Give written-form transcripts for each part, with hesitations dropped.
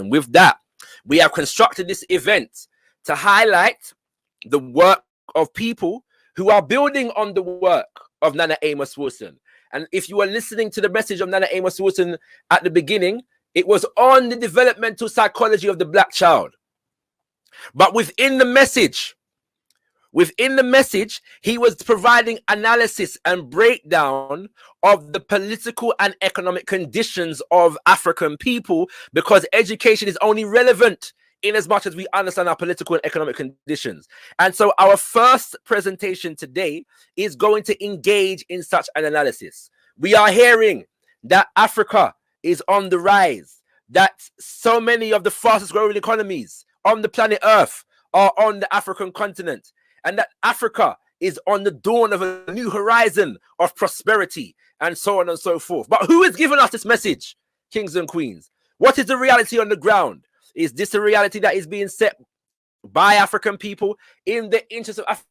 And with that, we have constructed this event to highlight the work of people who are building on the work of Nana Amos Wilson. And if you were listening to the message of Nana Amos Wilson at the beginning, it was on the developmental psychology of the black child. But within the message, he was providing analysis and breakdown of the political and economic conditions of African people, because education is only relevant in as much as we understand our political and economic conditions. And so our first presentation today is going to engage in such an analysis. We are hearing that Africa is on the rise, that so many of the fastest growing economies on the planet Earth are on the African continent, and that Africa is on the dawn of a new horizon of prosperity, and so on and so forth. But who has given us this message, kings and queens? What is the reality on the ground? Is this a reality that is being set by African people in the interest of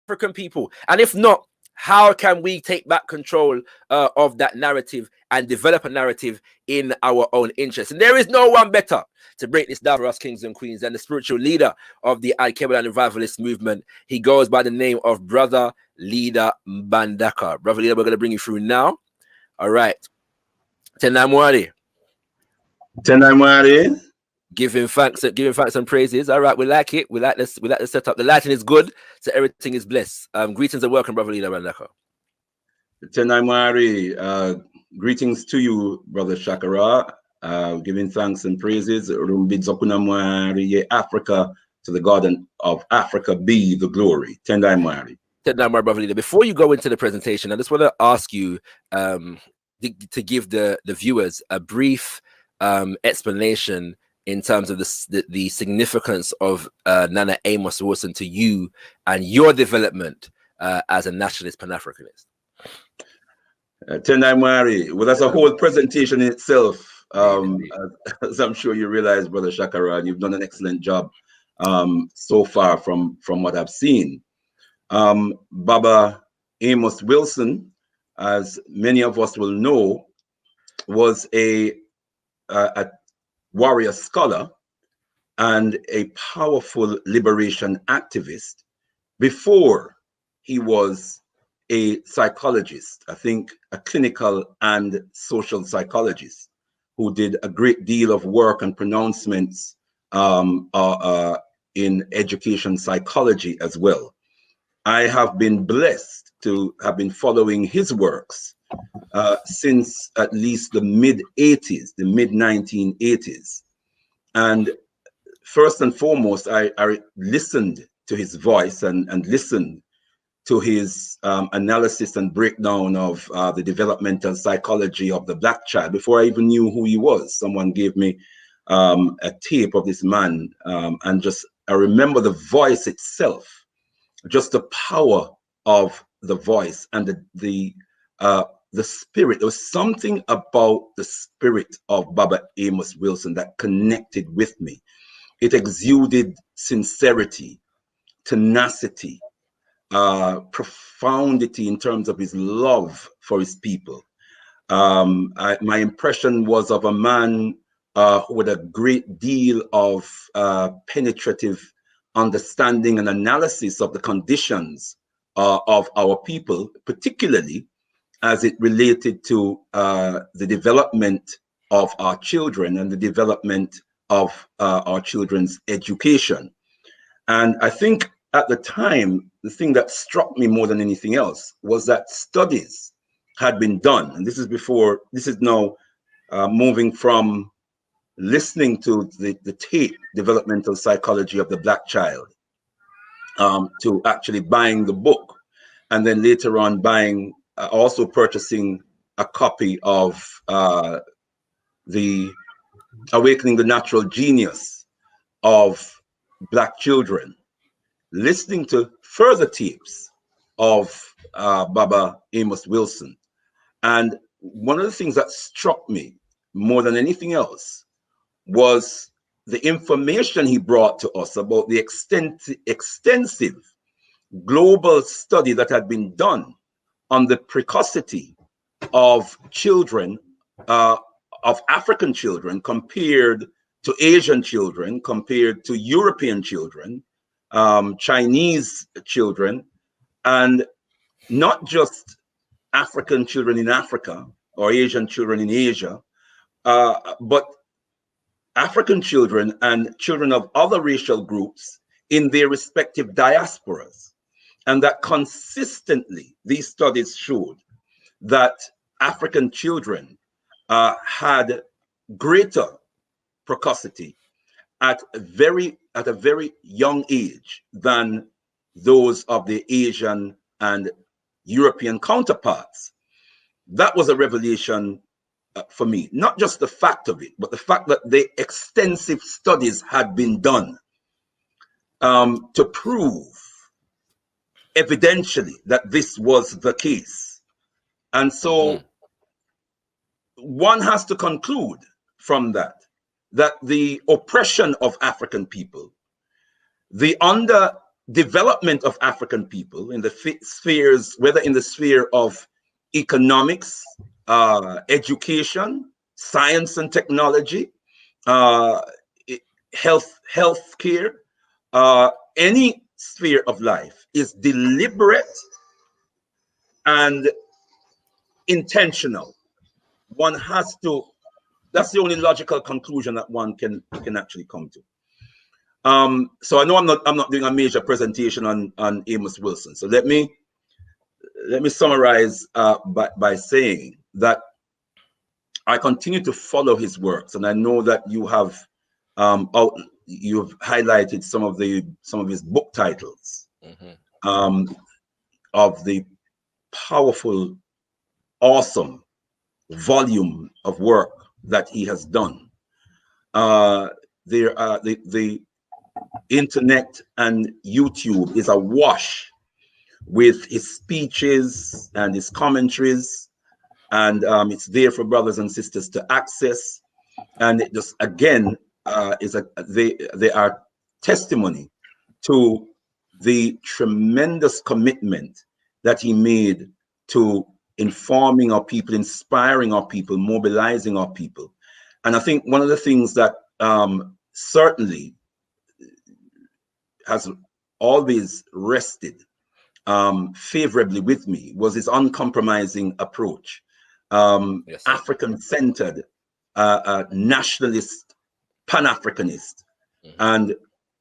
African people? And if not, how can we take back control of that narrative and develop a narrative in our own interest? And there is no one better to break this down for us, kings and queens, than the spiritual leader of the Al-Qaeda revivalist movement. He goes by the name of Brother Leader Mbandaka. Brother Leader, we're going to bring you through now. All right. Tenamwari. Giving thanks and praises. All right, we like it. We like this. We like the setup. The lighting is good, so everything is blessed. Greetings and welcome, Brother Leader Mbandaka. Tenamwari, greetings to you, Brother Shakara. Giving thanks and praises. Africa, to the God of Africa be the glory. Tenamwari. Tenamwari, Brother Leader. Before you go into the presentation, I just want to ask you to give the viewers a brief explanation in terms of the significance of Nana Amos Wilson to you and your development as a nationalist Pan-Africanist. Tenamwari, well, that's a whole presentation in itself. As I'm sure you realize, Brother Shakara, you've done an excellent job so far from what I've seen. Baba Amos Wilson, as many of us will know, was a warrior scholar and a powerful liberation activist before he was a psychologist, I think a clinical and social psychologist who did a great deal of work and pronouncements in education psychology as well. I have been blessed to have been following his works since at least the mid-80s, the mid-1980s. And first and foremost, I listened to his voice and listened to his analysis and breakdown of the developmental psychology of the black child before I even knew who he was. Someone gave me a tape of this man, and just I remember the voice itself, just the power of the voice and the spirit. There was something about the spirit of Baba Amos Wilson that connected with me. It exuded sincerity, tenacity, profundity in terms of his love for his people. My impression was of a man with a great deal of penetrative understanding and analysis of the conditions of our people, particularly as it related to the development of our children and the development of our children's education. And I think at the time, the thing that struck me more than anything else was that studies had been done. And this is now moving from listening to the tape, Developmental Psychology of the Black Child, to actually buying the book. And then later on buying, also purchasing a copy of the Awakening the Natural Genius of Black Children, listening to further tapes of Baba Amos Wilson. And one of the things that struck me more than anything else was the information he brought to us about the extensive global study that had been done on the precocity of children, of African children, compared to Asian children compared to European children, Chinese children, and not just African children in Africa or Asian children in Asia, but African children and children of other racial groups in their respective diasporas. And that consistently, these studies showed that African children had greater precocity at a very young age than those of the Asian and European counterparts. That was a revelation for me, not just the fact of it, but the fact that the extensive studies had been done to prove evidentially that this was the case. And so one has to conclude from that the oppression of African people, the underdevelopment of African people in the spheres, whether in the sphere of economics, education, science and technology, health care, any sphere of life, is deliberate and intentional. One has to, that's the only logical conclusion that one can actually come to. So I know I'm not doing a major presentation on Amos Wilson. So let me summarize by saying that I continue to follow his works, and I know that you have you've highlighted some of his book titles of the powerful, awesome volume of work that he has done. The internet and YouTube is awash with his speeches and his commentaries, and it's there for brothers and sisters to access. And it just again they are testimony to the tremendous commitment that he made to informing our people, inspiring our people, mobilizing our people. And I think one of the things that certainly has always rested favorably with me was his uncompromising approach, yes, African-centered, nationalist, Pan-Africanist. And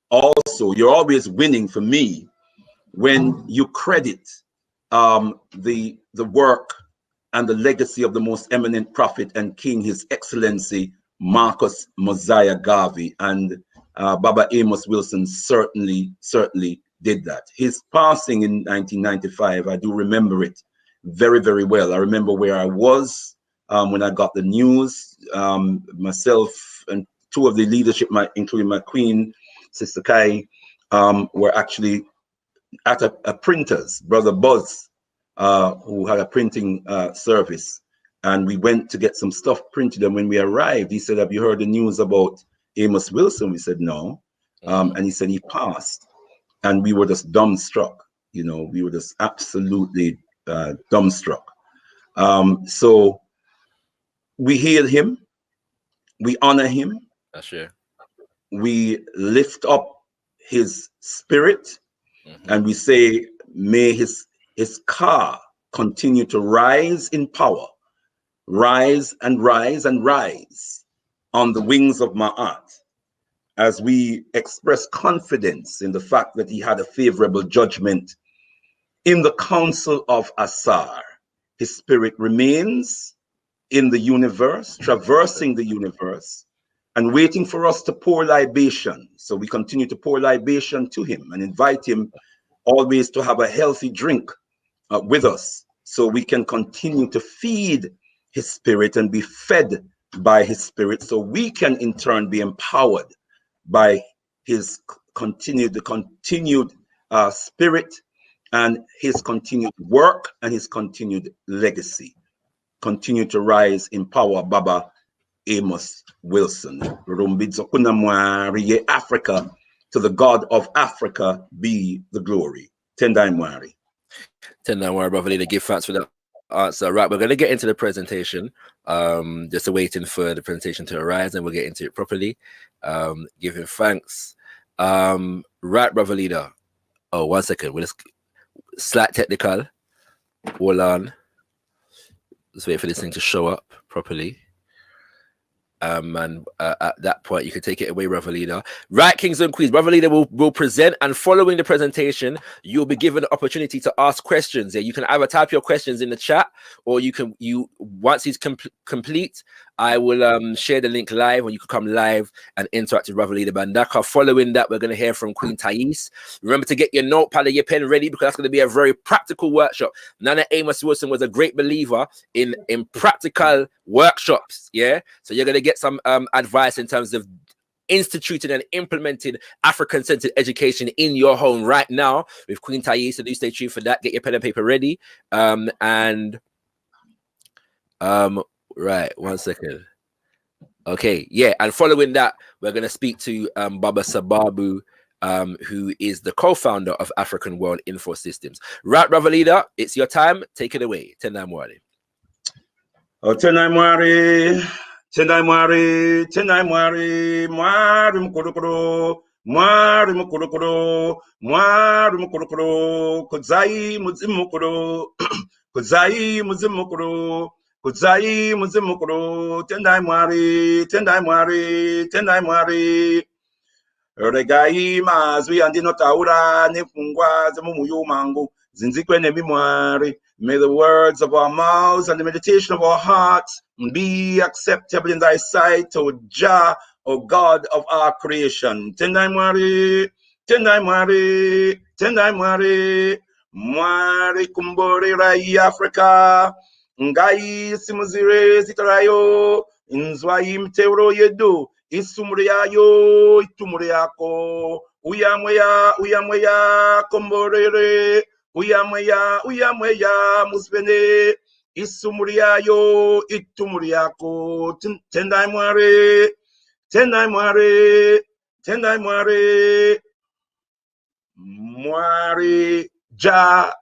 also, you're always winning for me when you credit the work and the legacy of the most eminent prophet and king, His Excellency Marcus Mosiah Garvey. And Baba Amos Wilson certainly did that. His passing in 1995, I do remember it very, very well. I remember where I was when I got the news. Myself and two of the leadership, including my queen, Sister Kai, were actually at a printer's, Brother Buzz, who had a printing service. And we went to get some stuff printed. And when we arrived, he said, "Have you heard the news about Amos Wilson?" We said, "No." And he said he passed. And we were just dumbstruck. You know, we were just absolutely dumbstruck. So we hail him. We honor him. That's right. We lift up his spirit. And we say, may his car continue to rise in power, rise and rise and rise on the wings of Ma'at, as we express confidence in the fact that he had a favorable judgment in the Council of Asar. His spirit remains in the universe, traversing the universe, and waiting for us to pour libation. So we continue to pour libation to him and invite him always to have a healthy drink with us, so we can continue to feed his spirit and be fed by his spirit, so we can in turn be empowered by his continued spirit and his continued work and his continued legacy. Continue to rise in power, Baba Amos Wilson. Africa, to the God of Africa be the glory. Tendai Mwari. Tendai Mwari, brother leader, give thanks for that answer. Right, we're going to get into the presentation. Just waiting for the presentation to arise, and we'll get into it properly. Giving thanks. Right, brother leader. Oh, 1 second. We'll just slight technical. Hold on. Let's wait for this thing to show up properly. And at that point, you can take it away, brother leader. Right, kings and queens, brother leader will present, and following the presentation, you'll be given the opportunity to ask questions. Yeah, you can either type your questions in the chat, or once he's complete, I will share the link live, or you can come live and interact with brother leader Mbandaka. Following that, we're going to hear from Queen Thais. Remember to get your notepad and your pen ready, because that's going to be a very practical workshop. Nana Amos Wilson was a great believer in practical workshops. Yeah, so you're going to get some advice in terms of instituting and implementing African-centered education in your home right now with Queen Thais. So do stay tuned for that. Get your pen and paper ready. Right, 1 second. Okay, yeah, and following that, we're going to speak to Baba Sababu, who is the co-founder of African World Info Systems. Right, brother leader, it's your time. Take it away. Tendai Mwari. Oh, Tendai Mwari, Tendai Mwari, Tendai Mwari, Mwari Mkurukuru, Mwari Mkurukuru, Mwari Mkurukuru, Kuzai Muzimukuru, Kuzai Muzimukuru, Kuzai Muzimukuru, Tendai Mwari, Tendai Mwari, Tendai Mwari. Regai mazwi andino taura nefungwa zemumuyu mangu zinzikwe nemimwari. May the words of our mouths and the meditation of our hearts be acceptable in thy sight, O Jah, O God of our creation. Tendai Mwari, Tendai Mwari, Tendai Mwari, Mwari kumbori rai Afrika, ngai simuzire zitarayo, inzwai mteuro yedu, isumure yayo, itumure yako, uyamweya, komborere, uyamweya, musbene, isumure yayo, itumure yako, Tendai Mwari, Tendai Mwari, Tendai Mwari, Mwari, Jah,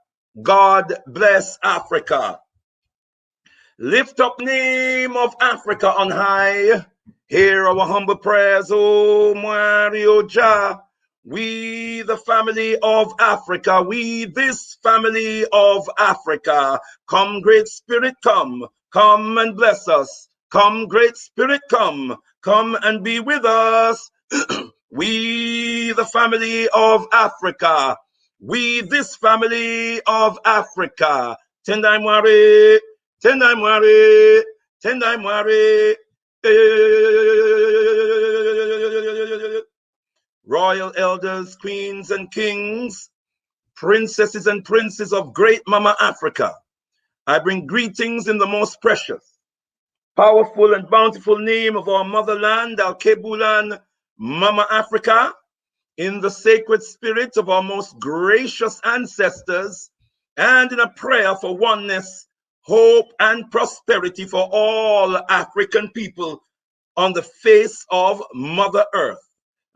God bless Africa. Lift up name of Africa on high. Hear our humble prayers, O Mwari, O Jah. We, the family of Africa, we, this family of Africa. Come, Great Spirit, come and bless us. Come, Great Spirit, come and be with us. We, the family of Africa, we, this family of Africa. Tendai Mwari, Tendai Mwari, Tendai Mwari. Royal elders, queens and kings, princesses and princes of great Mama Africa, I bring greetings in the most precious, powerful and bountiful name of our motherland, our Kebulan, Mama Africa, in the sacred spirit of our most gracious ancestors, and in a prayer for oneness, hope, and prosperity for all African people on the face of Mother Earth.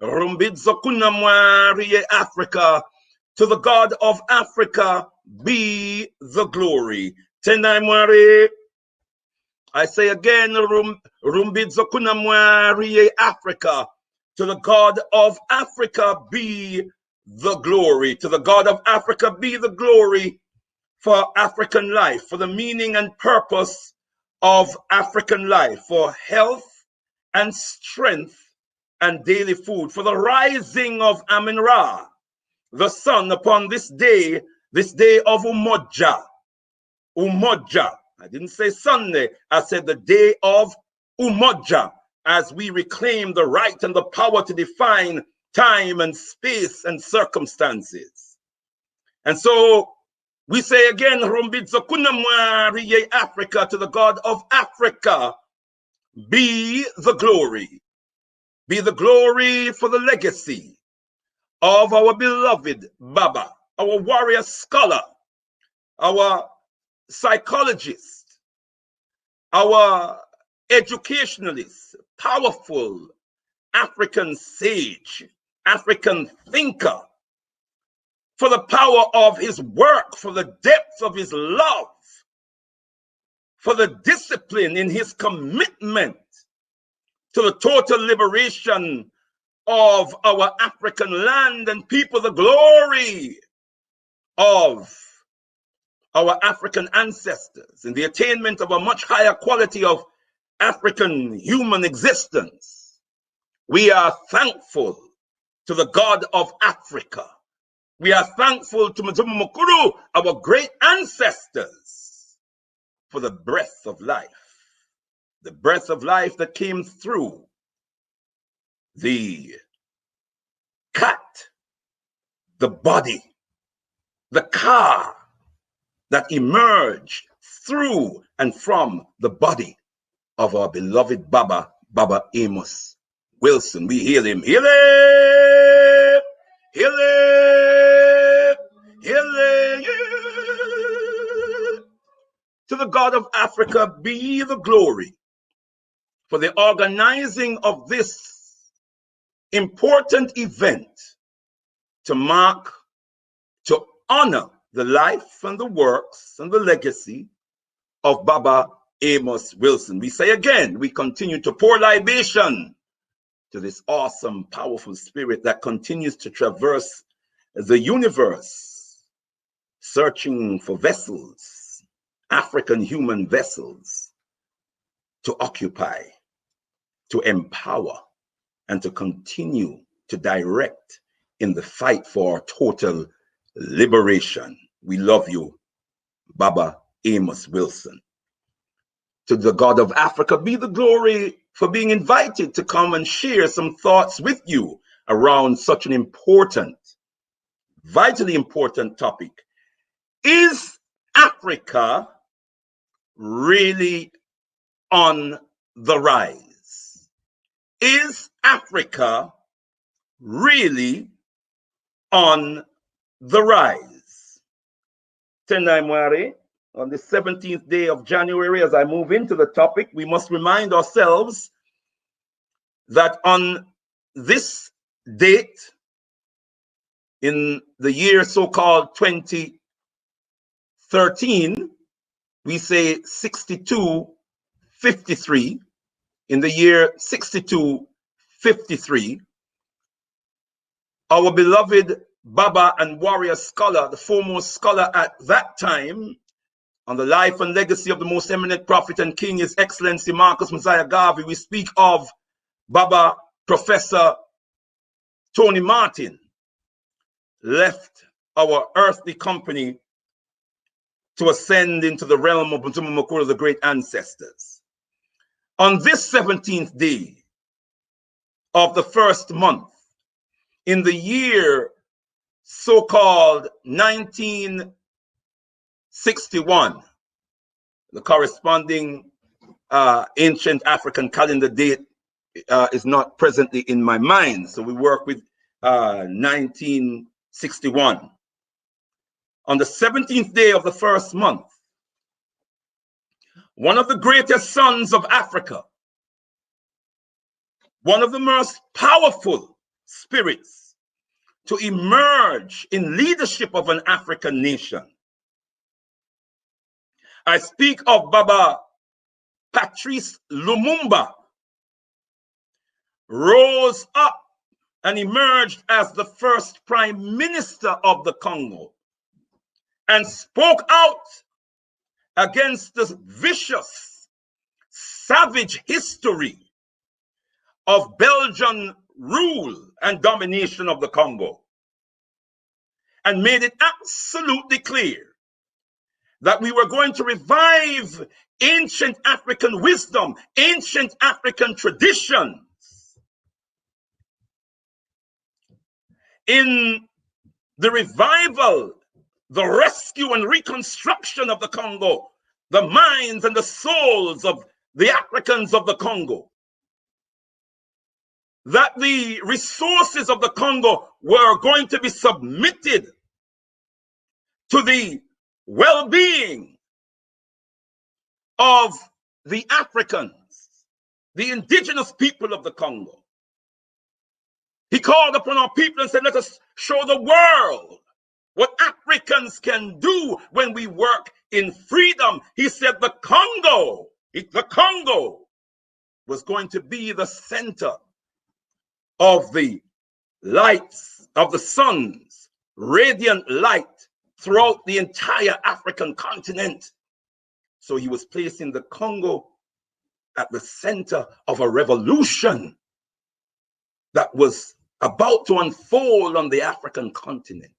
Rumbidzokuna Mwari Africa, to the God of Africa be the glory. Tendai Mwari, I say again, Rumbidzokuna Mwari Africa, to the God of Africa be the glory. To the God of Africa be the glory for African life, for the meaning and purpose of African life, for health and strength and daily food, for the rising of Amin-Ra, the sun, upon this day of Umoja. Umoja. I didn't say Sunday, I said the day of Umoja, as we reclaim the right and the power to define time and space and circumstances. And so we say again, Rumbidzokuna Mwari Africa, to the God of Africa be the glory. Be the glory for the legacy of our beloved Baba, our warrior scholar, our psychologist, our educationalist, powerful African sage, African thinker, for the power of his work, for the depth of his love for the discipline in his commitment to the total liberation of our African land and people, the glory of our African ancestors, and the attainment of a much higher quality of African human existence. We are thankful to the God of Africa. We are thankful to Mtume Mukuru, our great ancestors, for the breath of life. The breath of life that came through the cat, the body, the car that emerged through and from the body of our beloved Baba Amos Wilson. We hail him. Hail him! Hail him! Hail him! To the God of Africa be the glory for the organizing of this important event to mark, to honor the life and the works and the legacy of Baba Amos Wilson. We say again, we continue to pour libation to this awesome, powerful spirit that continues to traverse the universe, searching for vessels, African human vessels, to occupy, to empower, and to continue to direct in the fight for total liberation. We love you, Baba Amos Wilson. To the God of Africa be the glory for being invited to come and share some thoughts with you around such an important, vitally important topic. Is Africa really on the rise? Is Africa really on the rise? Tendai Mwari, on the 17th day of January, as I move into the topic, we must remind ourselves that on this date, in the year so-called 2013, we say 6253. In the year 6253, our beloved Baba and warrior scholar, the foremost scholar at that time, on the life and legacy of the most eminent prophet and king, His Excellency Marcus Mosiah Garvey, we speak of Baba Professor Tony Martin, left our earthly company to ascend into the realm of Mtume Mukuru, the great ancestors. On this 17th day of the first month, in the year so-called 1961, the corresponding ancient African calendar date is not presently in my mind, so we work with 1961. On the 17th day of the first month, one of the greatest sons of Africa, one of the most powerful spirits to emerge in leadership of an African nation. I speak of Baba Patrice Lumumba, rose up and emerged as the first prime minister of the Congo and spoke out against the vicious, savage history of Belgian rule and domination of the Congo, and made it absolutely clear that we were going to revive ancient African wisdom, ancient African traditions in the revival, the rescue and reconstruction of the Congo, the minds and the souls of the Africans of the Congo. That the resources of the Congo were going to be submitted to the well-being of the Africans, the indigenous people of the Congo. He called upon our people and said, let us show the world what Africans can do when we work in freedom. He said the Congo was going to be the center of the lights of the sun's radiant light throughout the entire African continent. So he was placing the Congo at the center of a revolution that was about to unfold on the African continent,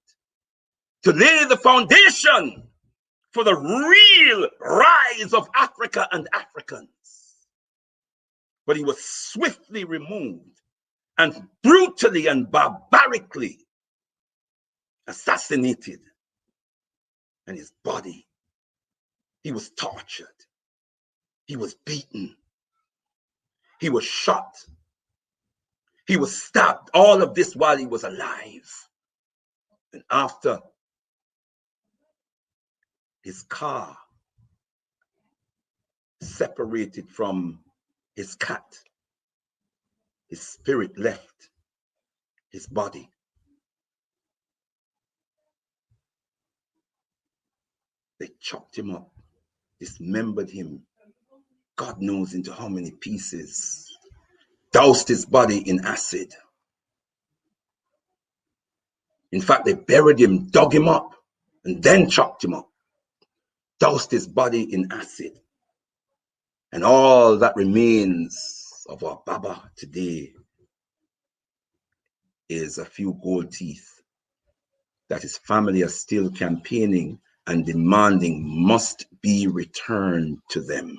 to lay the foundation for the real rise of Africa and Africans. But he was swiftly removed and brutally and barbarically assassinated. And his body, he was tortured, he was beaten, he was shot, he was stabbed, all of this while he was alive. And after his car separated from his cat, his spirit left his body. They chopped him up, dismembered him, God knows into how many pieces, doused his body in acid. In fact, they buried him, dug him up, and then chopped him up, doused his body in acid. And all that remains of our Baba today is a few gold teeth that his family are still campaigning and demanding must be returned to them.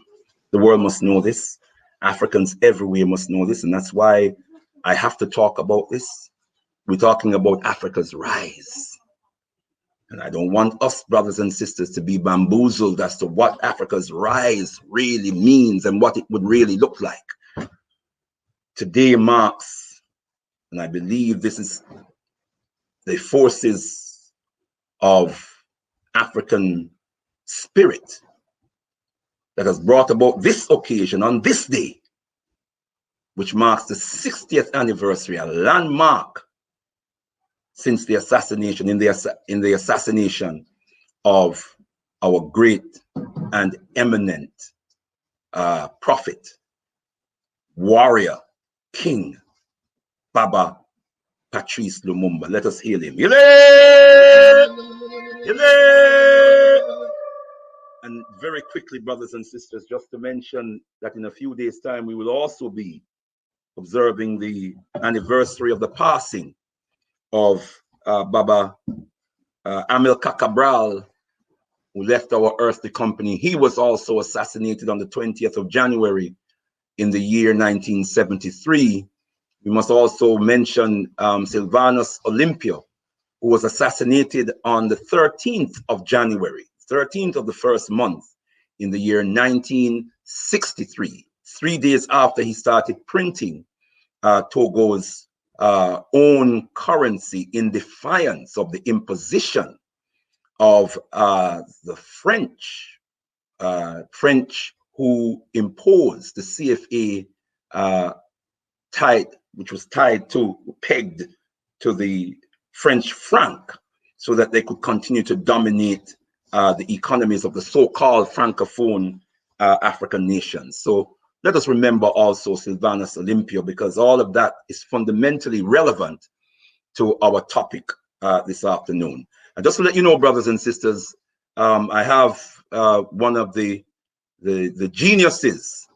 The world must know this. Africans everywhere must know this, and that's why I have to talk about this. We're talking about Africa's rise. And I don't want us, brothers and sisters, to be bamboozled as to what Africa's rise really means and what it would really look like. Today marks, and I believe this is the forces of African spirit that has brought about this occasion on this day, which marks the 60th anniversary, a landmark since the assassination, in the assassination of our great and eminent prophet, warrior, king, Baba Patrice Lumumba. Let us hail him. And very quickly, brothers and sisters, just to mention that in a few days' time, we will also be observing the anniversary of the passing of Baba Amilcar Cabral, who left our earthly company. He was also assassinated on the 20th of January in the year 1973. We must also mention Sylvanus Olympio, who was assassinated on the 13th of January, 13th of the first month in the year 1963, 3 days after he started printing Togo's own currency in defiance of the imposition of the French who imposed the CFA which was pegged to the French franc, so that they could continue to dominate the economies of the so-called Francophone African nations. So let us remember also Sylvanus Olympio, because all of that is fundamentally relevant to our topic this afternoon. And just to let you know, brothers and sisters, I have one of the geniuses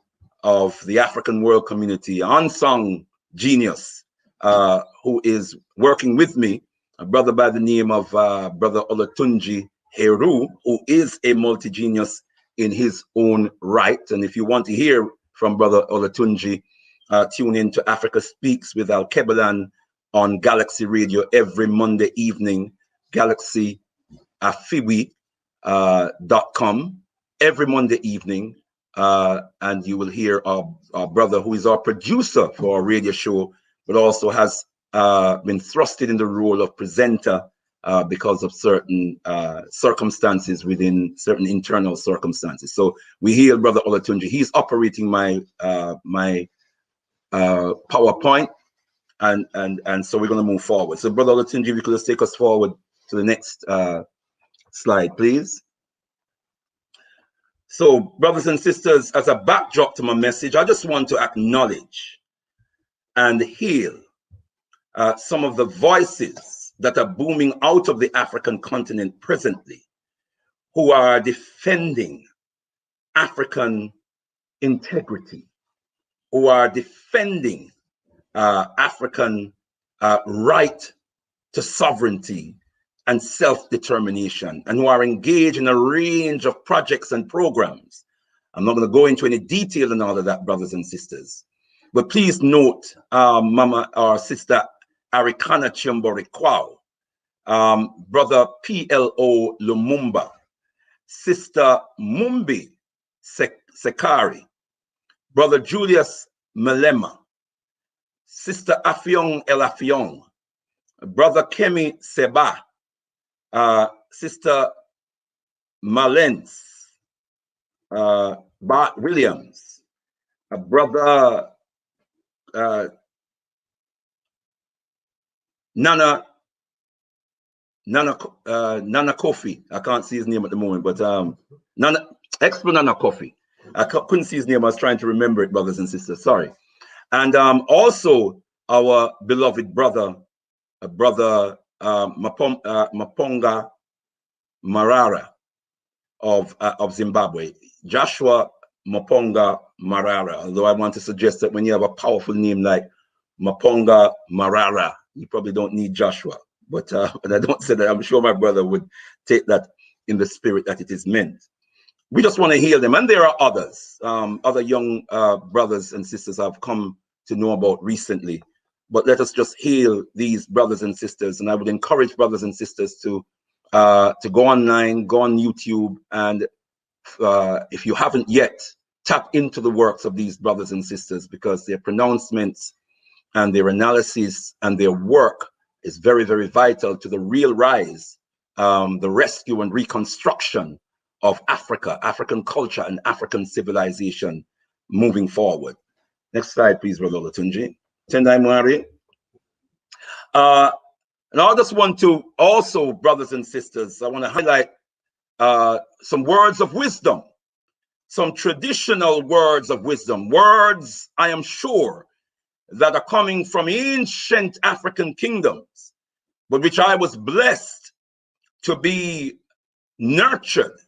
of the African world community, unsung genius, who is working with me, a brother by the name of Brother Olatunji Heru, who is a multi-genius in his own right. And if you want to hear from Brother Olatunji, tune in to Africa Speaks with Al Kebalan on Galaxy Radio every Monday evening, GalaxyAfiwi.com, every Monday evening. And you will hear our brother, who is our producer for our radio show, but also has been thrusted in the role of presenter because of certain circumstances, within certain internal circumstances. So we hear Brother Olatunji. He's operating my PowerPoint, and so we're going to move forward. So Brother Olatunji, if you could just take us forward to the next slide, please. So, brothers and sisters, as a backdrop to my message, I just want to acknowledge and hail some of the voices that are booming out of the African continent presently, who are defending African integrity, who are defending African right to sovereignty and self-determination, and who are engaged in a range of projects and programs. I'm not going to go into any detail and all of that, brothers and sisters, but please note Mama or Sister Arikana Chimbori Kwao, Brother PLO Lumumba, Sister Mumbi Sekari, Brother Julius Malema, Sister Afiong Elafiong, Brother Kemi Seba, Sister Malens, Bart Williams, Brother Nana Kofi. I can't see his name at the moment, but Nana Kofi. I couldn't see his name. I was trying to remember it, brothers and sisters. Sorry. And also our beloved brother, Maponga Marara of Zimbabwe, Joshua Maponga Marara. Although I want to suggest that when you have a powerful name like Maponga Marara, you probably don't need Joshua. But I don't say that. I'm sure my brother would take that in the spirit that it is meant. We just want to heal them. And there are others, other young brothers and sisters I've come to know about recently. But let us just heal these brothers and sisters. And I would encourage brothers and sisters to go online, go on YouTube, and if you haven't yet, tap into the works of these brothers and sisters, because their pronouncements and their analysis and their work is very, very vital to the real rise, the rescue and reconstruction of Africa, African culture, and African civilization moving forward. Next slide, please, Brother Latunji. Tendai Mwari. And I just want to also, brothers and sisters, I want to highlight some words of wisdom, some traditional words of wisdom, words I am sure that are coming from ancient African kingdoms, but which I was blessed to be nurtured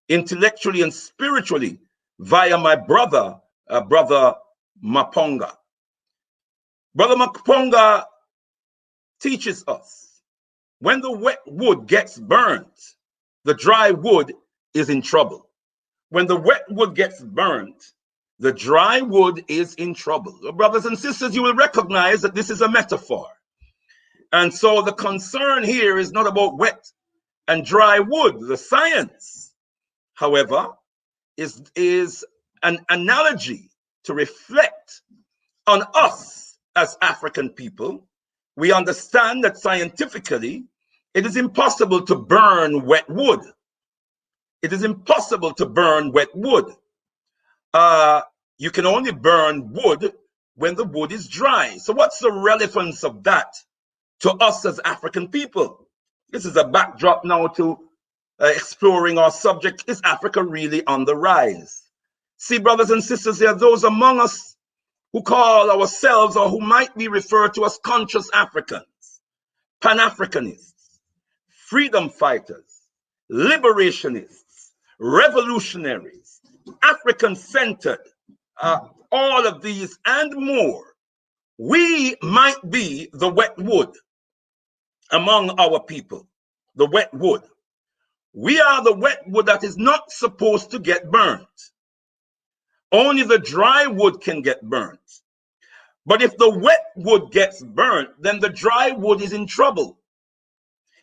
intellectually and spiritually via my brother, Brother Maponga. Brother Maponga teaches us, when the wet wood gets burnt, the dry wood is in trouble. When the wet wood gets burnt, the dry wood is in trouble. Brothers and sisters, you will recognize that this is a metaphor. And so the concern here is not about wet and dry wood. The science, however, is an analogy to reflect on us as African people. We understand that scientifically, it is impossible to burn wet wood. It is impossible to burn wet wood. You can only burn wood when the wood is dry. So what's the relevance of that to us as African people? This is a backdrop now to exploring our subject. Is Africa really on the rise? See, brothers and sisters, there are those among us who call ourselves, or who might be referred to as conscious Africans, Pan-Africanists, freedom fighters, liberationists, revolutionaries, African-centered, all of these and more. We might be the wet wood among our people, the wet wood. We are the wet wood that is not supposed to get burnt. Only the dry wood can get burnt. But if the wet wood gets burnt, then the dry wood is in trouble.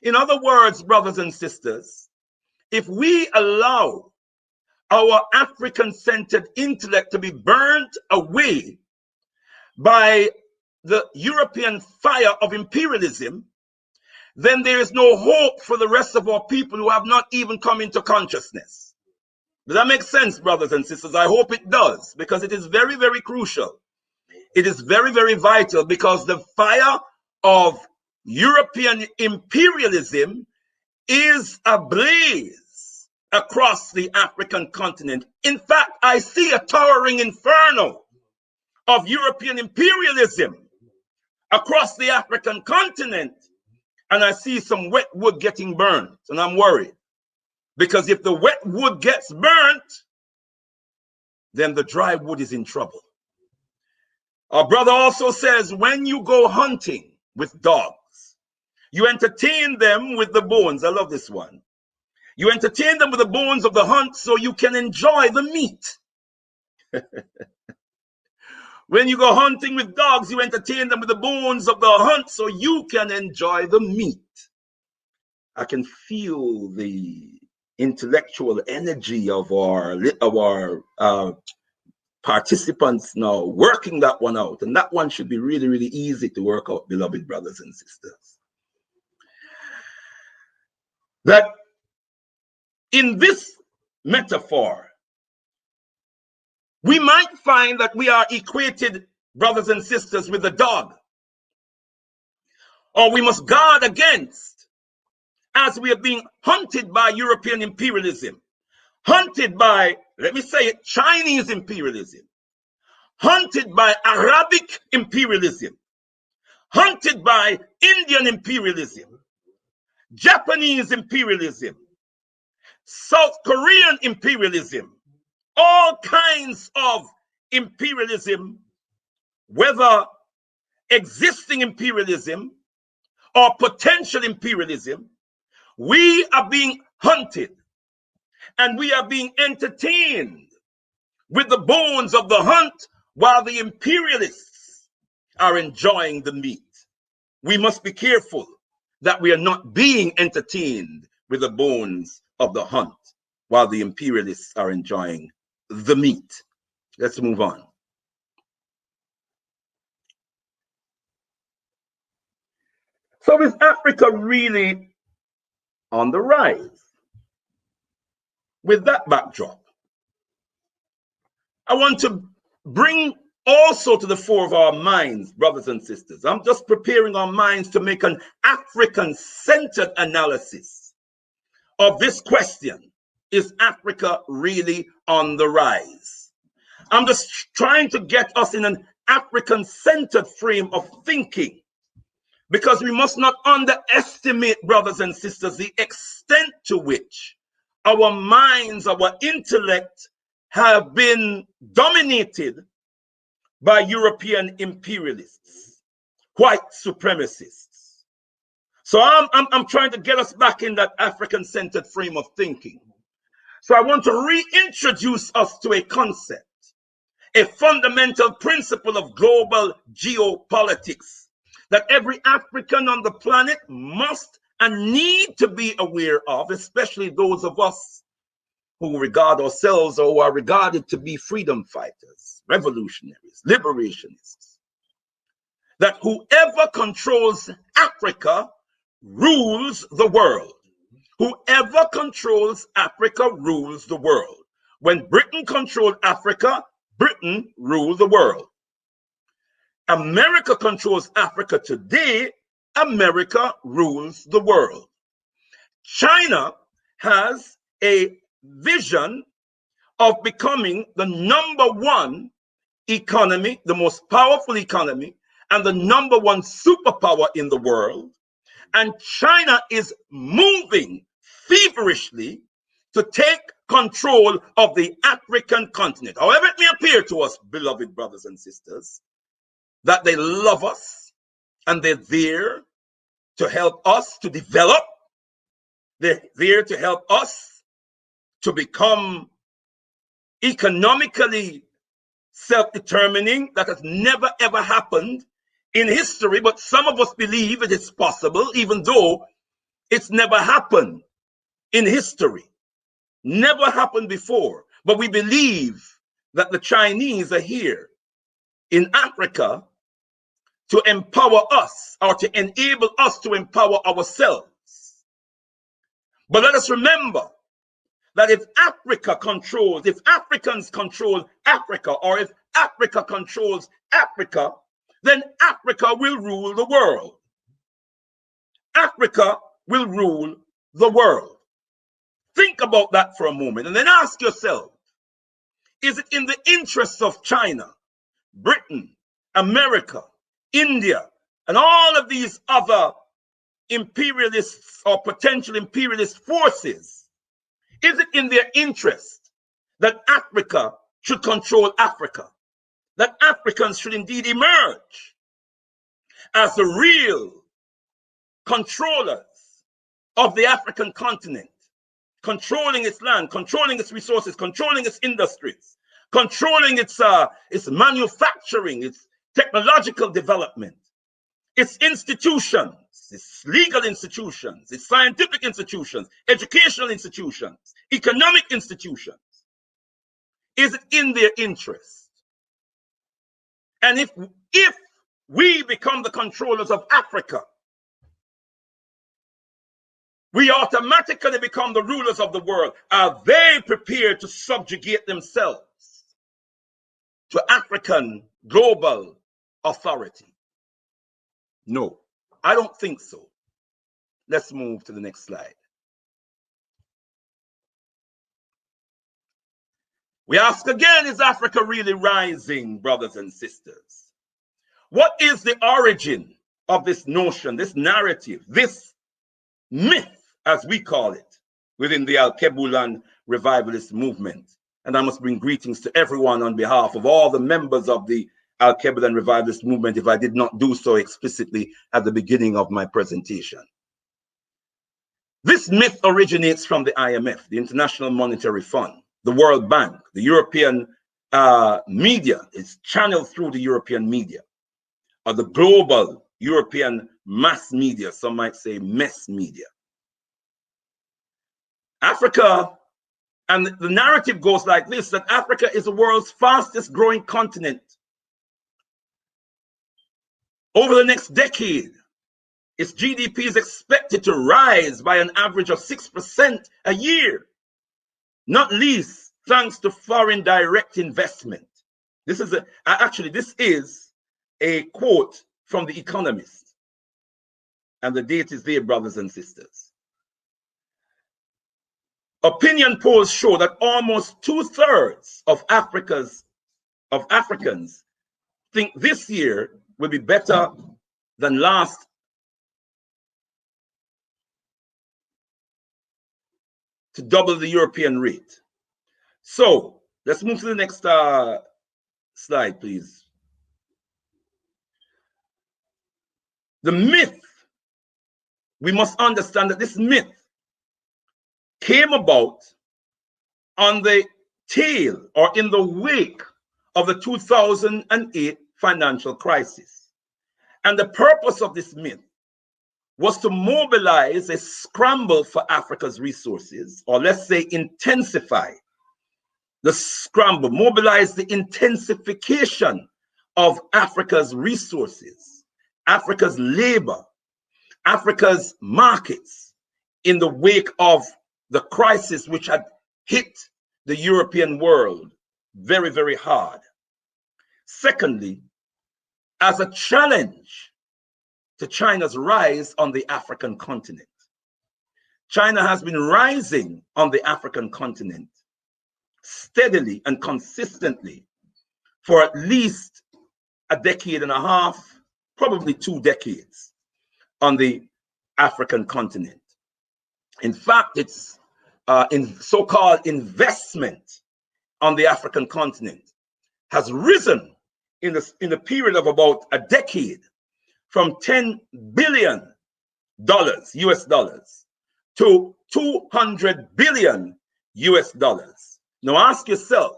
In other words, brothers and sisters, if we allow our African-centered intellect to be burnt away by the European fire of imperialism, then there is no hope for the rest of our people who have not even come into consciousness. Does that make sense, brothers and sisters? I hope it does, because it is very, very crucial. It is very, very vital, because the fire of European imperialism is ablaze across the African continent. In fact, I see a towering inferno of European imperialism across the African continent, and I see some wet wood getting burnt, and I'm worried. Because if the wet wood gets burnt, then the dry wood is in trouble. Our brother also says, when you go hunting with dogs, you entertain them with the bones. I love this one. You entertain them with the bones of the hunt so you can enjoy the meat. When you go hunting with dogs, you entertain them with the bones of the hunt so you can enjoy the meat. I can feel the intellectual energy of our participants now working that one out. And that one should be really, really easy to work out, beloved brothers and sisters. That in this metaphor, we might find that we are equated, brothers and sisters, with the dog. Or we must guard against, as we are being hunted by European imperialism, hunted by, let me say it, Chinese imperialism, hunted by Arabic imperialism, hunted by Indian imperialism, Japanese imperialism, South Korean imperialism, all kinds of imperialism, whether existing imperialism or potential imperialism. We are being hunted and we are being entertained with the bones of the hunt while the imperialists are enjoying the meat. We must be careful that we are not being entertained with the bones of the hunt while the imperialists are enjoying the meat. Let's move on. So is Africa really on the rise? With that backdrop, I want to bring also to the fore of our minds, brothers and sisters. I'm just preparing our minds to make an African-centered analysis of this question. Is Africa really on the rise? I'm just trying to get us in an African-centered frame of thinking, because we must not underestimate, brothers and sisters, the extent to which our minds, our intellect have been dominated by European imperialists, white supremacists. So I'm trying to get us back in that African-centered frame of thinking. So I want to reintroduce us to a concept, a fundamental principle of global geopolitics that every African on the planet must and need to be aware of, especially those of us who regard ourselves or who are regarded to be freedom fighters, revolutionaries, liberationists. That whoever controls Africa rules the world. Whoever controls Africa rules the world. When Britain controlled Africa, Britain ruled the world. America controls Africa today, America rules the world. China has a vision of becoming the #1 economy, the most powerful economy, and the #1 superpower in the world. And China is moving feverishly to take control of the African continent. However it may appear to us, beloved brothers and sisters, that they love us and they're there to help us to develop. They're there to help us to become economically self-determining. That has never ever happened in history, but some of us believe it is possible, even though it's never happened in history. Never happened before. But we believe that the Chinese are here in Africa to empower us, or to enable us to empower ourselves. But let us remember that if Africa controls, if Africans control Africa, or if Africa controls Africa, then Africa will rule the world. Africa will rule the world. Think about that for a moment and then ask yourself, is it in the interests of China, Britain, America, India, and all of these other imperialists or potential imperialist forces? Is it in their interest that Africa should control Africa? That Africans should indeed emerge as the real controllers of the African continent, controlling its land, controlling its resources, controlling its industries, controlling its manufacturing, its technological development, its institutions, its legal institutions, its scientific institutions, educational institutions, economic institutions? Is it in their interest? And if we become the controllers of Africa, we automatically become the rulers of the world. Are they prepared to subjugate themselves to African global authority? No, I don't think so. Let's move to the next slide. We ask again, is Africa really rising, brothers and sisters? What is the origin of this notion, this narrative, this myth, as we call it, within the Al-Kebulan revivalist movement? And I must bring greetings to everyone on behalf of all the members of the Al-Kebulan revivalist movement, if I did not do so explicitly at the beginning of my presentation. This myth originates from the IMF, the International Monetary Fund, the World Bank, the European media. It's channeled through the European media, or the global European mass media, some might say mess media. Africa, and the narrative goes like this, that Africa is the world's fastest growing continent. Over the next decade, its GDP is expected to rise by an average of 6% a year, not least thanks to foreign direct investment. This is a quote from The Economist, and the date is there, brothers and sisters. Opinion polls show that almost 2/3 of Africans think this year will be better than last. To double the European rate. So let's move to the next slide, please. The myth, we must understand that this myth came about on the tail or in the wake of the 2008 financial crisis. And the purpose of this myth was to mobilize a scramble for Africa's resources, or let's say intensify the scramble, mobilize the intensification of Africa's resources, Africa's labor, Africa's markets in the wake of the crisis which had hit the European world very, very hard. Secondly, as a challenge to China's rise on the African continent. China has been rising on the African continent steadily and consistently for at least a decade and a half, probably 2 decades on the African continent. In fact, it's in so-called investment on the African continent has risen in the period of about a decade from $10 billion US dollars to $200 billion US dollars. Now ask yourselves,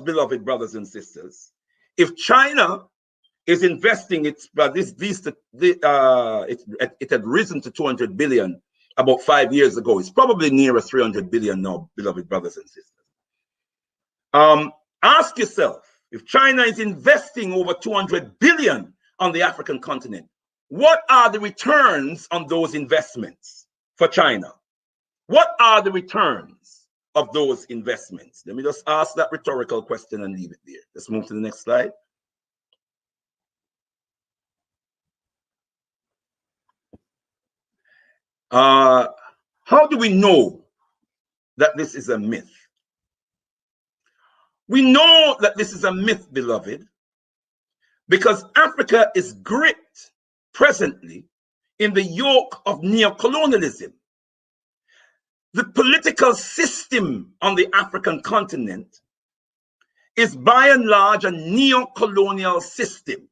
beloved brothers and sisters, if China is investing it had risen to 200 billion about 5 years ago. It's probably nearer 300 billion now, beloved brothers and sisters. Ask yourself, if China is investing over 200 billion on the African continent, what are the returns on those investments for China? What are the returns of those investments? Let me just ask that rhetorical question and leave it there. Let's move to the next slide. How do we know that this is a myth? We know that this is a myth, beloved, because Africa is gripped presently in the yoke of neocolonialism. The political system on the African continent is by and large a neo-colonial system.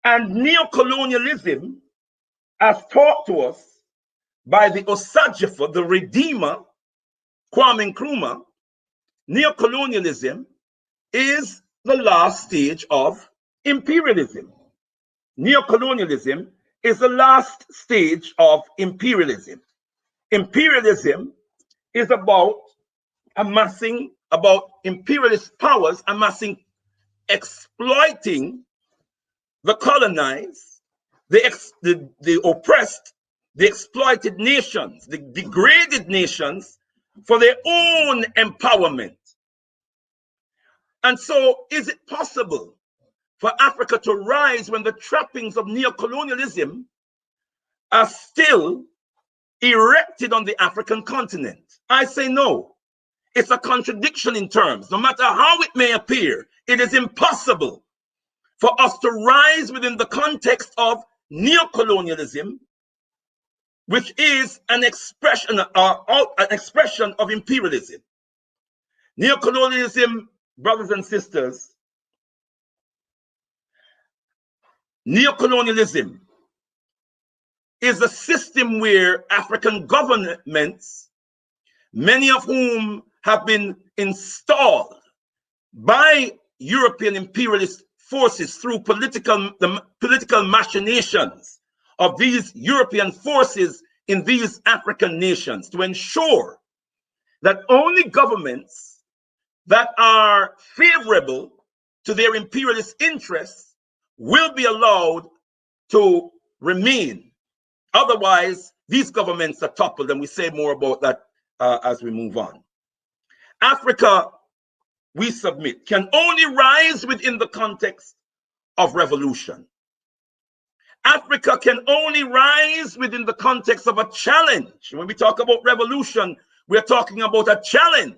And neocolonialism, as taught to us by the Osagyefo, the Redeemer, Kwame Nkrumah, neocolonialism is the last stage of imperialism. Neocolonialism is the last stage of imperialism. Imperialism is about imperialist powers amassing, exploiting the colonized, the oppressed, the exploited nations, the degraded nations for their own empowerment. And so, is it possible for Africa to rise when the trappings of neocolonialism are still erected on the African continent? I say no. It's a contradiction in terms. No matter how it may appear, it is impossible for us to rise within the context of neocolonialism, which is an expression of imperialism. Neocolonialism, brothers and sisters, neocolonialism is a system where African governments, many of whom have been installed by European imperialist forces through the political machinations of these European forces in these African nations, to ensure that only governments that are favorable to their imperialist interests will be allowed to remain. Otherwise, these governments are toppled, and we say more about that as we move on. Africa, we submit, can only rise within the context of revolution. Africa can only rise within the context of a challenge. When we talk about revolution, we're talking about a challenge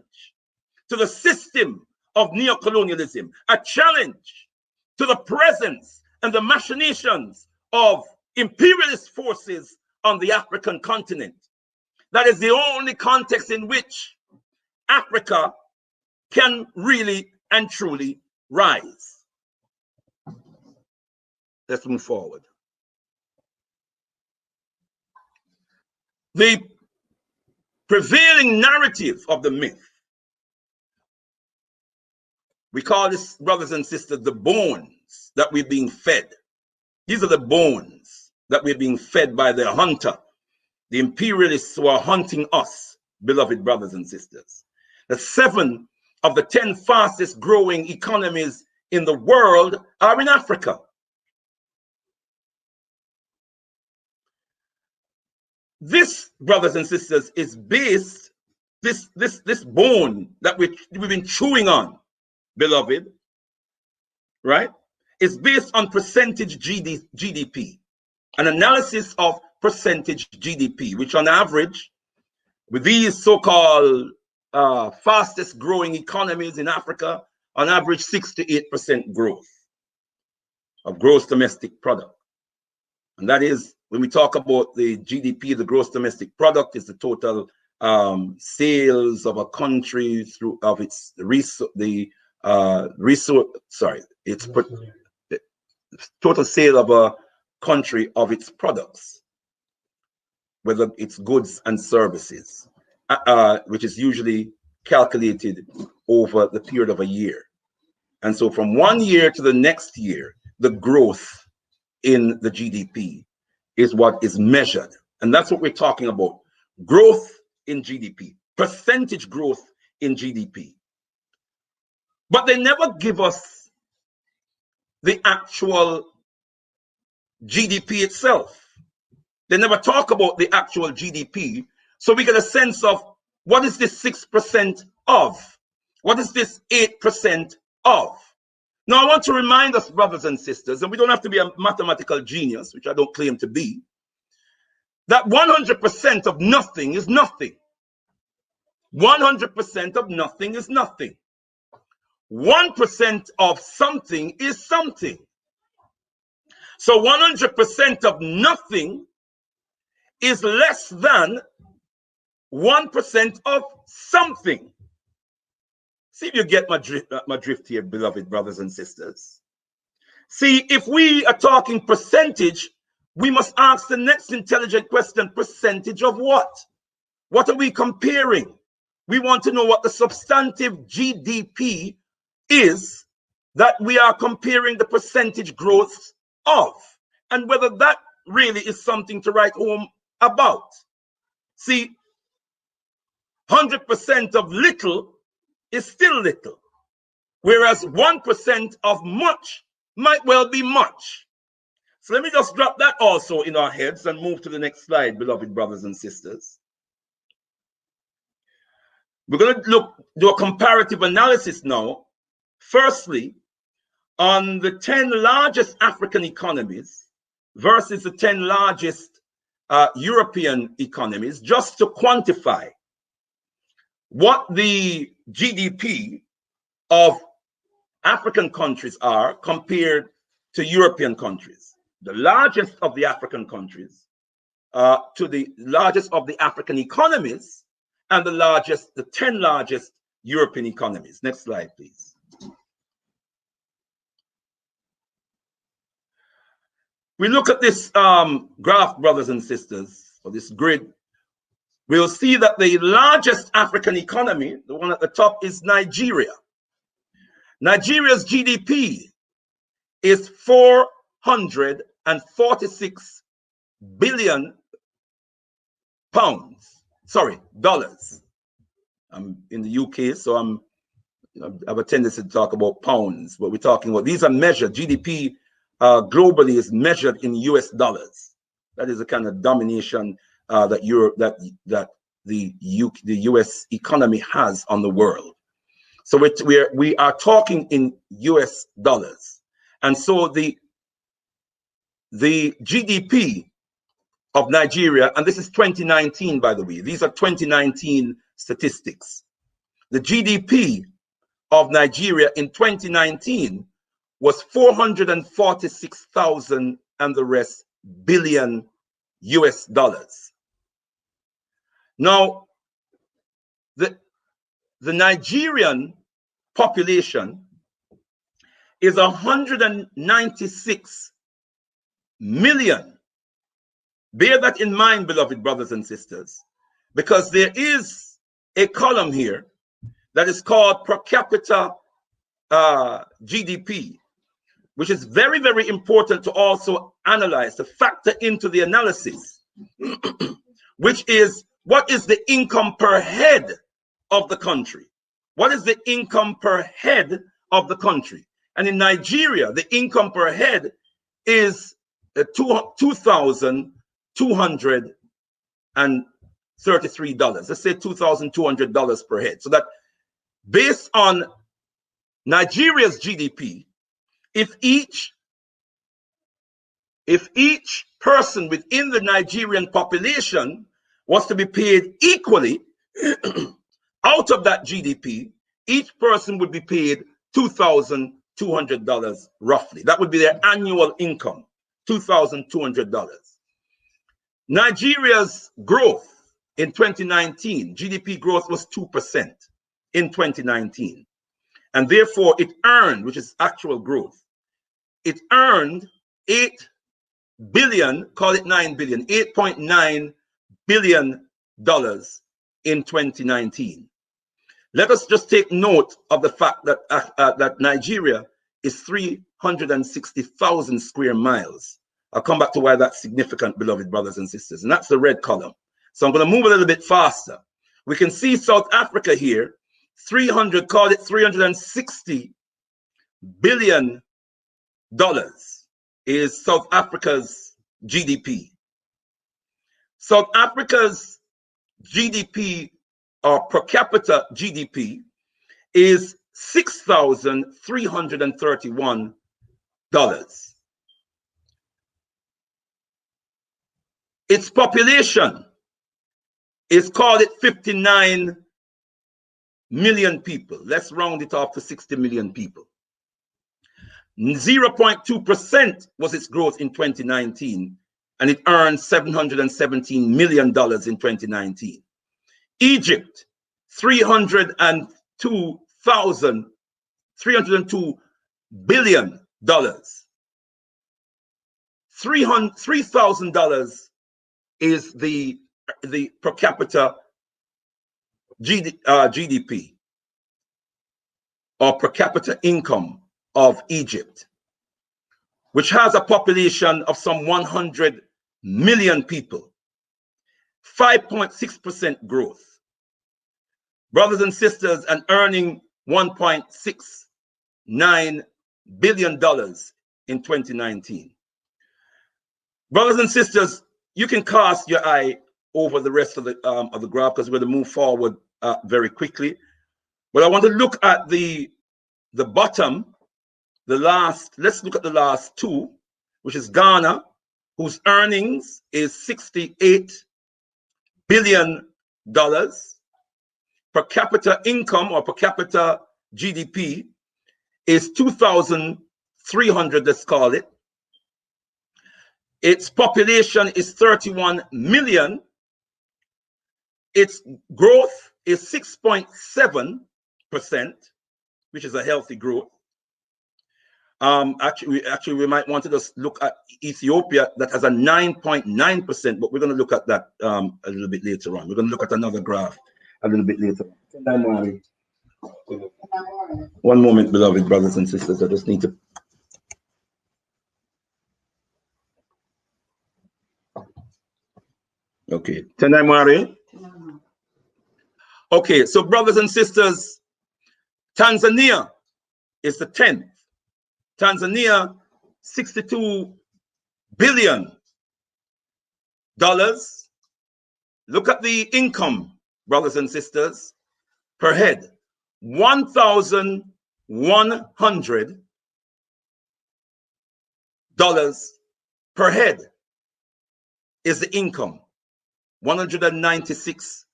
to the system of neocolonialism, a challenge to the presence and the machinations of imperialist forces on the African continent. That is the only context in which Africa can really and truly rise. Let's move forward. The prevailing narrative of the myth, we call this, brothers and sisters, the bones that we're being fed. These are the bones that we're being fed by the hunter, the imperialists who are hunting us, beloved brothers and sisters. The 7 of the 10 fastest growing economies in the world are in Africa. This, brothers and sisters, is based, this bone that we've been chewing on, beloved, right, is based on percentage GDP, an analysis of percentage GDP, which on average, with these so-called fastest growing economies in Africa, on average 6 to 8% growth of gross domestic product. And that is, when we talk about the GDP, the gross domestic product is the total sales of a country through of its total sale of a country of its products, whether it's goods and services, which is usually calculated over the period of a year. And so from one year to the next year, the growth in the GDP is what is measured. And that's what we're talking about. Growth in GDP, percentage growth in GDP. But they never give us the actual GDP itself. They never talk about the actual GDP. So we get a sense of, what is this 6% of? What is this 8% of? Now, I want to remind us, brothers and sisters, and we don't have to be a mathematical genius, which I don't claim to be, that 100% of nothing is nothing. 100% of nothing is nothing. 1% of something is something. So 100% of nothing is less than 1% of something. See if you get my drift here, beloved brothers and sisters. See, if we are talking percentage, we must ask the next intelligent question: percentage of what? What are we comparing? We want to know what the substantive GDP is that we are comparing the percentage growth of, and whether that really is something to write home about. See, 100% of little is still little, whereas 1% of much might well be much. So let me just drop that also in our heads and move to the next slide, beloved brothers and sisters. We're going to do a comparative analysis now. Firstly, on the 10 largest African economies versus the 10 largest European economies, just to quantify what the GDP of African countries are compared to European countries. The largest of the African countries to the largest of the African economies, and the 10 largest European economies. Next slide, please. We look at this graph, brothers and sisters, or this grid. We'll see that the largest African economy, the one at the top, is Nigeria. Nigeria's GDP is 446 billion dollars. I'm in the UK, so I have a tendency to talk about pounds, but we're talking about, these are measured. GDP globally is measured in US dollars. That is the kind of domination that the US economy has on the world. So we are talking in US dollars. And so the GDP of Nigeria, and this is 2019, by the way, these are 2019 statistics. The GDP of Nigeria in 2019 was 446,000 and the rest billion US dollars. Now, the Nigerian population is 196 million. Bear that in mind, beloved brothers and sisters, because there is a column here that is called per capita GDP, which is very, very important to also analyze, to factor into the analysis, which is, what is the income per head of the country? What is the income per head of the country? And in Nigeria, the income per head is $2,233. Let's say $2,200 per head. So that based on Nigeria's GDP, if each person within the Nigerian population was to be paid equally out of that GDP, each person would be paid $2,200 roughly. That would be their annual income, $2,200. Nigeria's growth in 2019, GDP growth was 2% in 2019. And therefore it earned, which is actual growth, it earned 8 billion, call it 9 billion, $8.9 billion in 2019. Let us just take note of the fact that that Nigeria is 360,000 square miles. I'll come back to why that's significant, beloved brothers and sisters, and that's the red column. So I'm going to move a little bit faster. We can see South Africa here, call it $360 billion is South Africa's GDP. South Africa's GDP, or per capita GDP, is $6,331. Its population is, call it 59 million people. Let's round it off to 60 million people. 0.2% was its growth in 2019, and it earned $717 million in 2019. Egypt, $302 billion. $3,000 is the per capita GDP, or per capita income of Egypt, which has a population of some 100 million people. 5.6% growth. Brothers and sisters, and earning $1.69 billion in 2019. Brothers and sisters, you can cast your eye over the rest of the graph, because we're going to move forward very quickly. But I want to look at the bottom, let's look at the last two, which is Ghana, whose earnings is $68 billion. Per capita income, or per capita GDP, is 2,300, let's call it. Its population is 31 million. Its growth is 6.7%, which is a healthy growth. Actually, we might want to just look at Ethiopia, that has a 9.9%, but we're going to look at that a little bit later on. We're going to look at another graph a little bit later. One moment, beloved brothers and sisters. I just need to. Okay. Tendai Mwari. Okay, so brothers and sisters, Tanzania is the 10th. Tanzania, $62 billion. Look at the income, brothers and sisters, per head. $1,100 per head is the income. 196.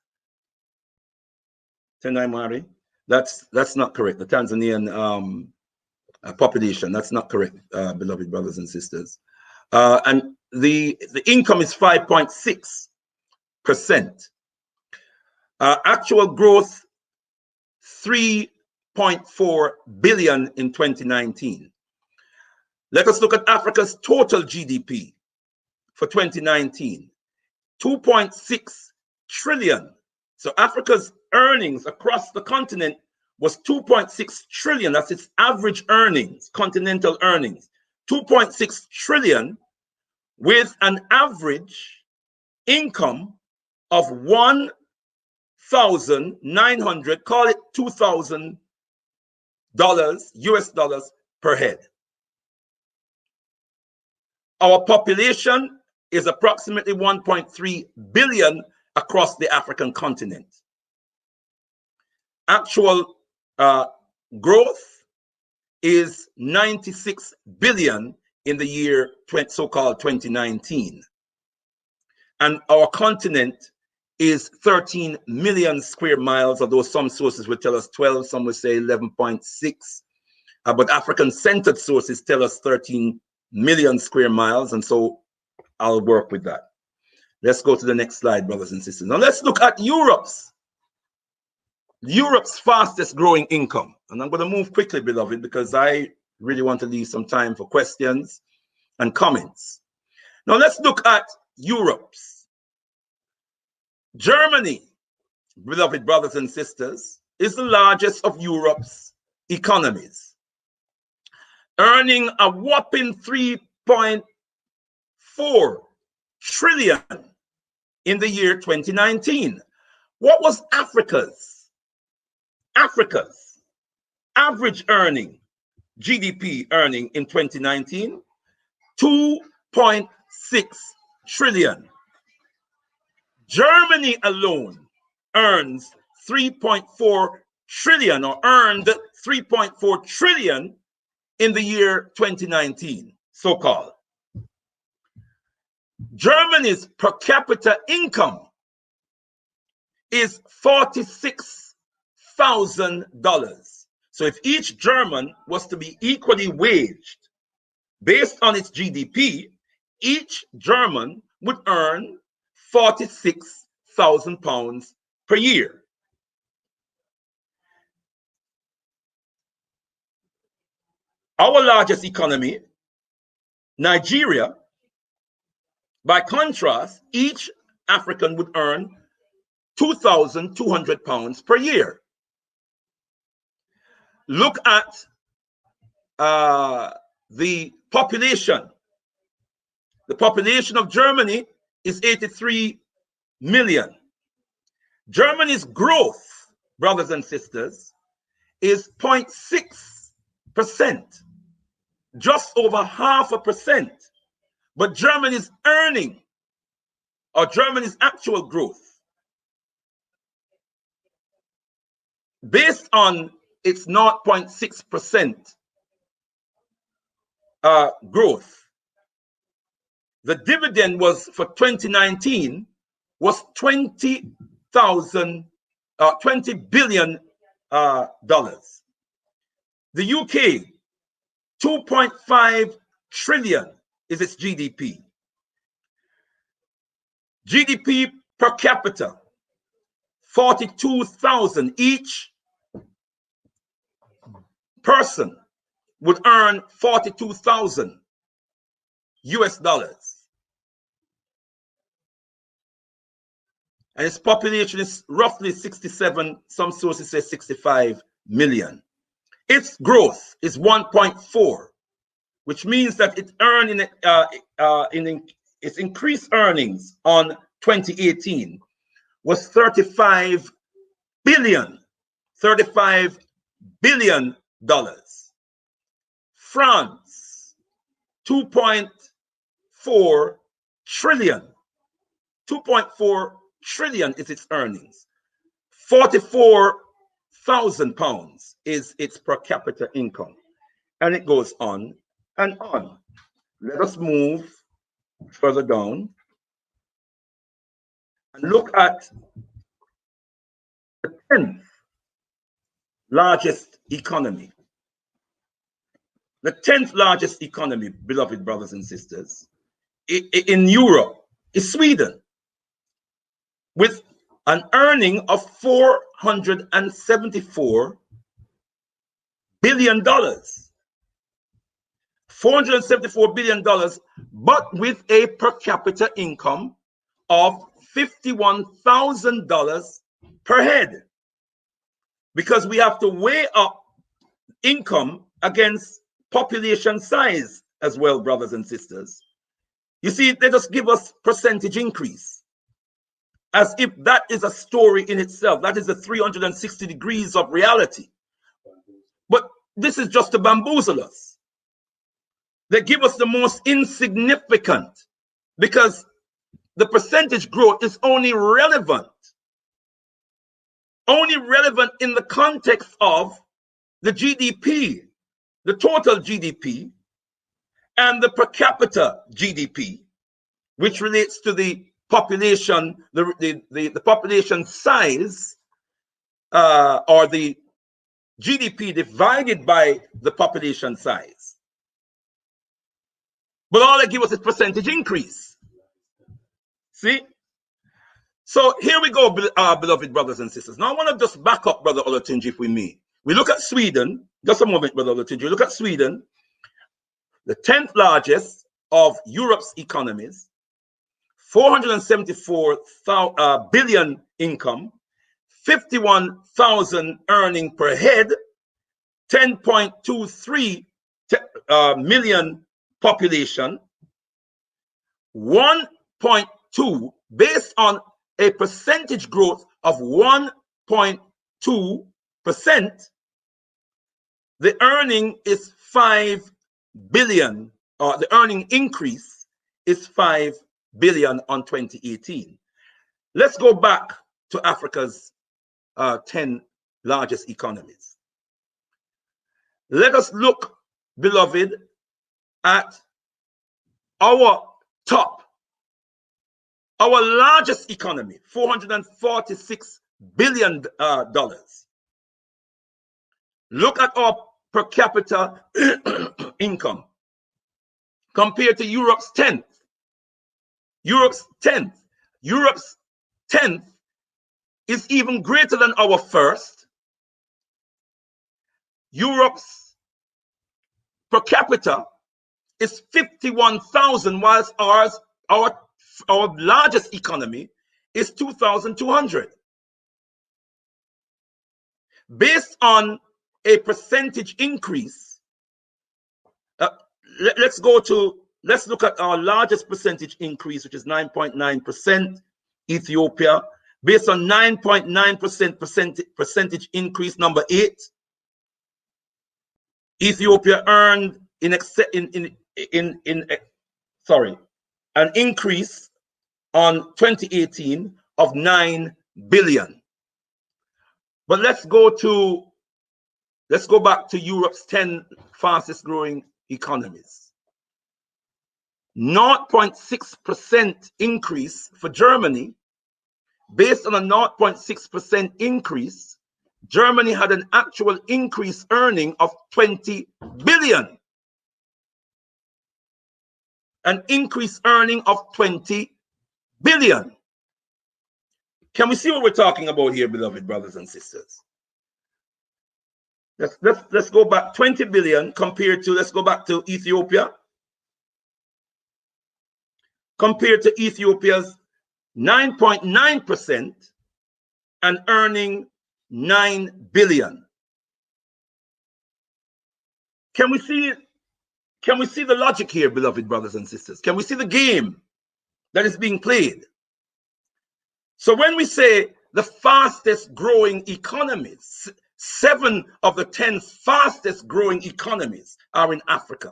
That's not correct. The Tanzanian population, that's not correct, beloved brothers and sisters. And the income is 5.6%. Actual growth, 3.4 billion in 2019. Let us look at Africa's total GDP for 2019. 2.6 trillion. So Africa's earnings across the continent was 2.6 trillion. That's its average earnings, continental earnings. 2.6 trillion, with an average income of $1,900, call it $2,000 US dollars per head. Our population is approximately 1.3 billion across the African continent. Actual growth is 96 billion in the year so-called 2019. And our continent is 13 million square miles, although some sources will tell us 12, some will say 11.6. But African-centered sources tell us 13 million square miles, and so I'll work with that. Let's go to the next slide, brothers and sisters. Now let's look at Europe's fastest growing income. And I'm going to move quickly, beloved, because I really want to leave some time for questions and comments. Now let's look at Europe's. Germany, beloved brothers and sisters, is the largest of Europe's economies, earning a whopping 3.4 trillion in the year 2019. What was Africa's average earning, GDP earning in 2019? 2.6 trillion. Germany alone earns 3.4 trillion, or earned 3.4 trillion in the year 2019, so-called. Germany's per capita income is $46,000. So if each German was to be equally waged based on its GDP, each German would earn £46,000 per year. Our largest economy, Nigeria, by contrast, each African would earn £2,200 per year. Look at the population. The population of Germany is 83 million. Germany's growth, brothers and sisters, is 0.6%, just over 0.5%. But Germany's earning, or Germany's actual growth, based on its 0.6% growth, the dividend was for 2019 was $20 billion. The UK, 2.5 trillion is its GDP. GDP per capita, 42,000. Each person would earn 42,000 US dollars. And its population is roughly 67, some sources say 65 million. Its growth is 1.4, which means that it earned its increased earnings on 2018 was $35 billion. France, 2.4 trillion. 2.4 trillion is its earnings. £44,000 is its per capita income. And it goes on and on. Let us move further down and look at the 10th largest economy. The 10th largest economy, beloved brothers and sisters, in Europe is Sweden, with an earning of $474 billion. $474 billion, but with a per capita income of $51,000 per head. Because we have to weigh up income against population size as well, brothers and sisters. You see, they just give us percentage increase, as if that is a story in itself. That is the 360 degrees of reality. But this is just to bamboozle us. They give us the most insignificant, because the percentage growth is only relevant in the context of the GDP, the total GDP, and the per capita GDP, which relates to the population, the population size, or the GDP divided by the population size. But all they give us is percentage increase. See? So here we go, beloved brothers and sisters. Now I want to just back up, Brother Olatunji, if we may. We look at Sweden. Just a moment, Brother Olatunji. We look at Sweden, the 10th largest of Europe's economies, 474 billion income, 51,000 earning per head, 10.23 million population, 1.2, based on a percentage growth of 1.2%, the earning is 5 billion, or the earning increase is 5 billion on 2018. Let's go back to Africa's 10 largest economies. Let us look, beloved, at our top Our largest economy, $446 billion. Look at our per capita income compared to Europe's 10th. Europe's 10th is even greater than our first. Europe's per capita is 51,000, whilst our largest economy is 2,200. Based on a percentage increase, let's look at our largest percentage increase, which is 9.9%, Ethiopia. Based on 9.9% percentage increase, number 8, Ethiopia earned an increase on 2018 of 9 billion. But let's go back to Europe's 10 fastest growing economies. 0.6% increase for Germany. Based on a 0.6% increase, Germany had an actual increase earning of 20 billion. An increased earning of 20 billion. Can we see what we're talking about here, beloved brothers and sisters? Let's go back 20 billion compared to, let's go back to Ethiopia. Compared to Ethiopia's 9.9% and earning 9 billion. Can we see the logic here, beloved brothers and sisters? Can we see the game that is being played? So when we say the fastest growing economies, 7 of the 10 fastest growing economies are in Africa.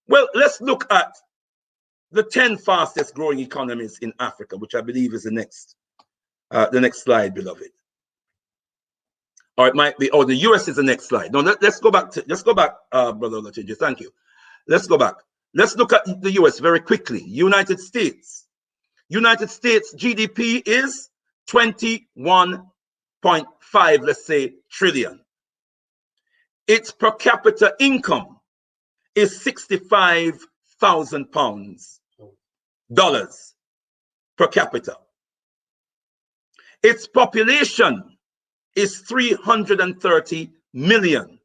Well, let's look at the 10 fastest growing economies in Africa, which I believe is the next slide, beloved. Or it might be, the US is the next slide. No, let's go back, Brother Olatunji, thank you. Let's go back. Let's look at the US very quickly. United States GDP is 21.5, let's say, trillion. Its per capita income is $65,000 per capita. Its population is 330 million.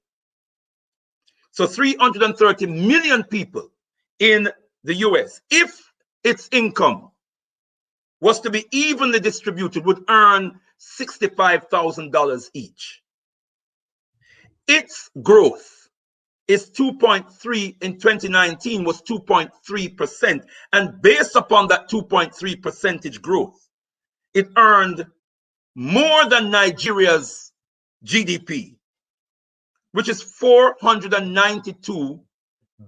So 330 million people in the US. If its income was to be evenly distributed, would earn $65,000 each. Its growth is 2.3 in 2019, was 2.3%. And based upon that 2.3 percentage growth, it earned more than Nigeria's GDP, which is 492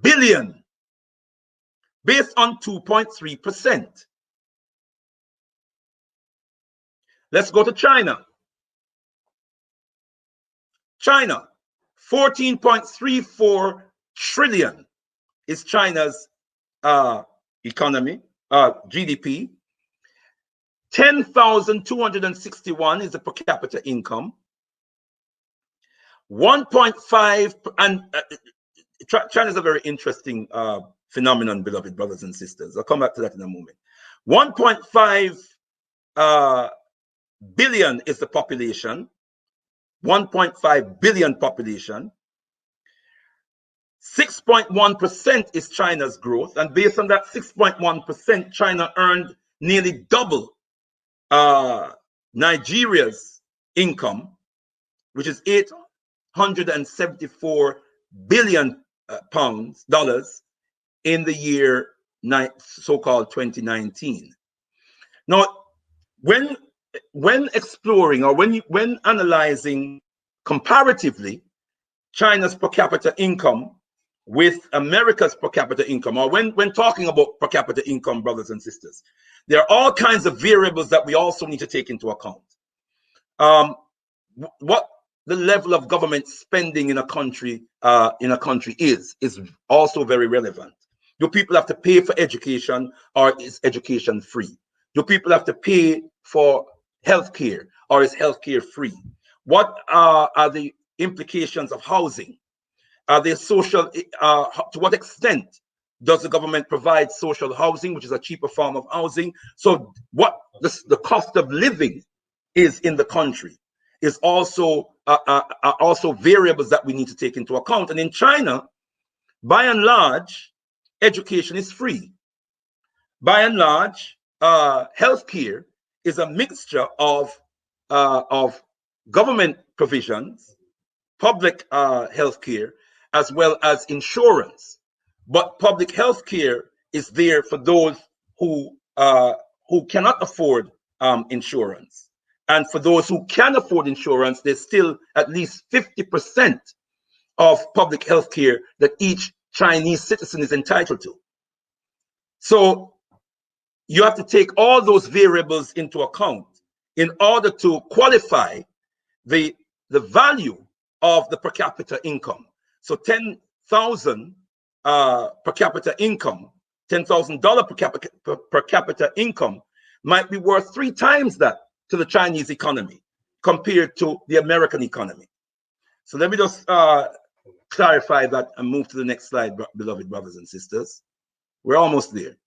billion, based on 2.3%. Let's go to China. China, 14.34 trillion is China's economy, GDP. 10,261 is the per capita income. 1.5, and China is a very interesting phenomenon, beloved brothers and sisters. I'll come back to that in a moment. 1.5 billion is the population. 1.5 billion population. 6.1% is China's growth, and based on that 6.1%, China earned nearly double Nigeria's income, which is $874 billion dollars in the year so-called 2019. Now, when exploring or when analyzing comparatively China's per capita income with America's per capita income, or when talking about per capita income, brothers and sisters, there are all kinds of variables that we also need to take into account. What the level of government spending in a country is also very relevant. Do people have to pay for education, or is education free? Do people have to pay for healthcare, or is healthcare free? What are the implications of housing? Are there social, to what extent does the government provide social housing, which is a cheaper form of housing? So what the cost of living is in the country is also are also variables that we need to take into account. And in China, by and large, education is free. By and large, healthcare is a mixture of government provisions, public healthcare, as well as insurance. But public healthcare is there for those who cannot afford insurance. And for those who can afford insurance, there's still at least 50% of public health care that each Chinese citizen is entitled to. So you have to take all those variables into account in order to qualify the value of the per capita income. So 10,000 per capita income, $10,000 per capita income might be worth 3 times that to the Chinese economy compared to the American economy. So let me just clarify that and move to the next slide, beloved brothers and sisters. We're almost there.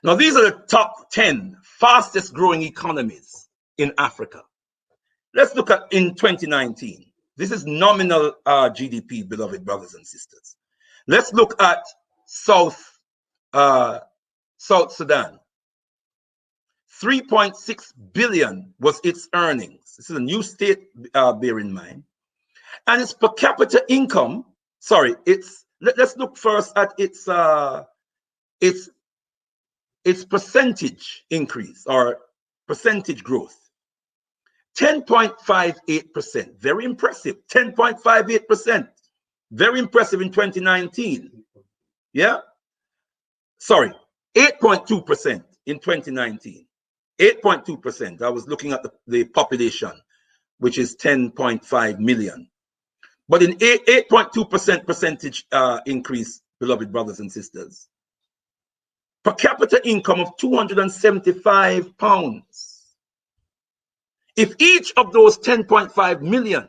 Now, these are the top 10 fastest growing economies in Africa. Let's look at in 2019. This is nominal GDP, beloved brothers and sisters. Let's look at South Sudan. 3.6 billion was its earnings. This is a new state, bear in mind. And its per capita income, sorry, let's look first at its percentage increase or percentage growth. 10.58%, very impressive. 10.58%, very impressive in 2019. Yeah, sorry, 8.2% in 2019. 8.2%. I was looking at the population, which is 10.5 million. But in 8.2% percentage increase, beloved brothers and sisters, per capita income of £275. If each of those 10.5 million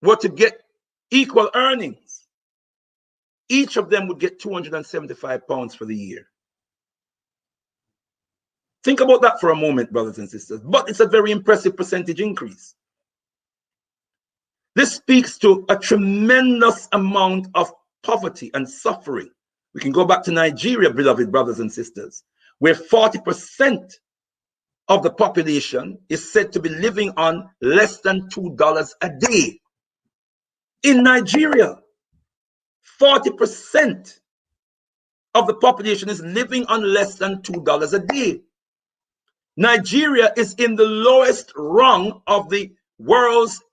were to get equal earnings, each of them would get £275 for the year. Think about that for a moment, brothers and sisters. But it's a very impressive percentage increase. This speaks to a tremendous amount of poverty and suffering. We can go back to Nigeria, beloved brothers and sisters, where 40% of the population is said to be living on less than $2 a day. In Nigeria, 40% of the population is living on less than $2 a day. Nigeria is in the lowest rung of the world's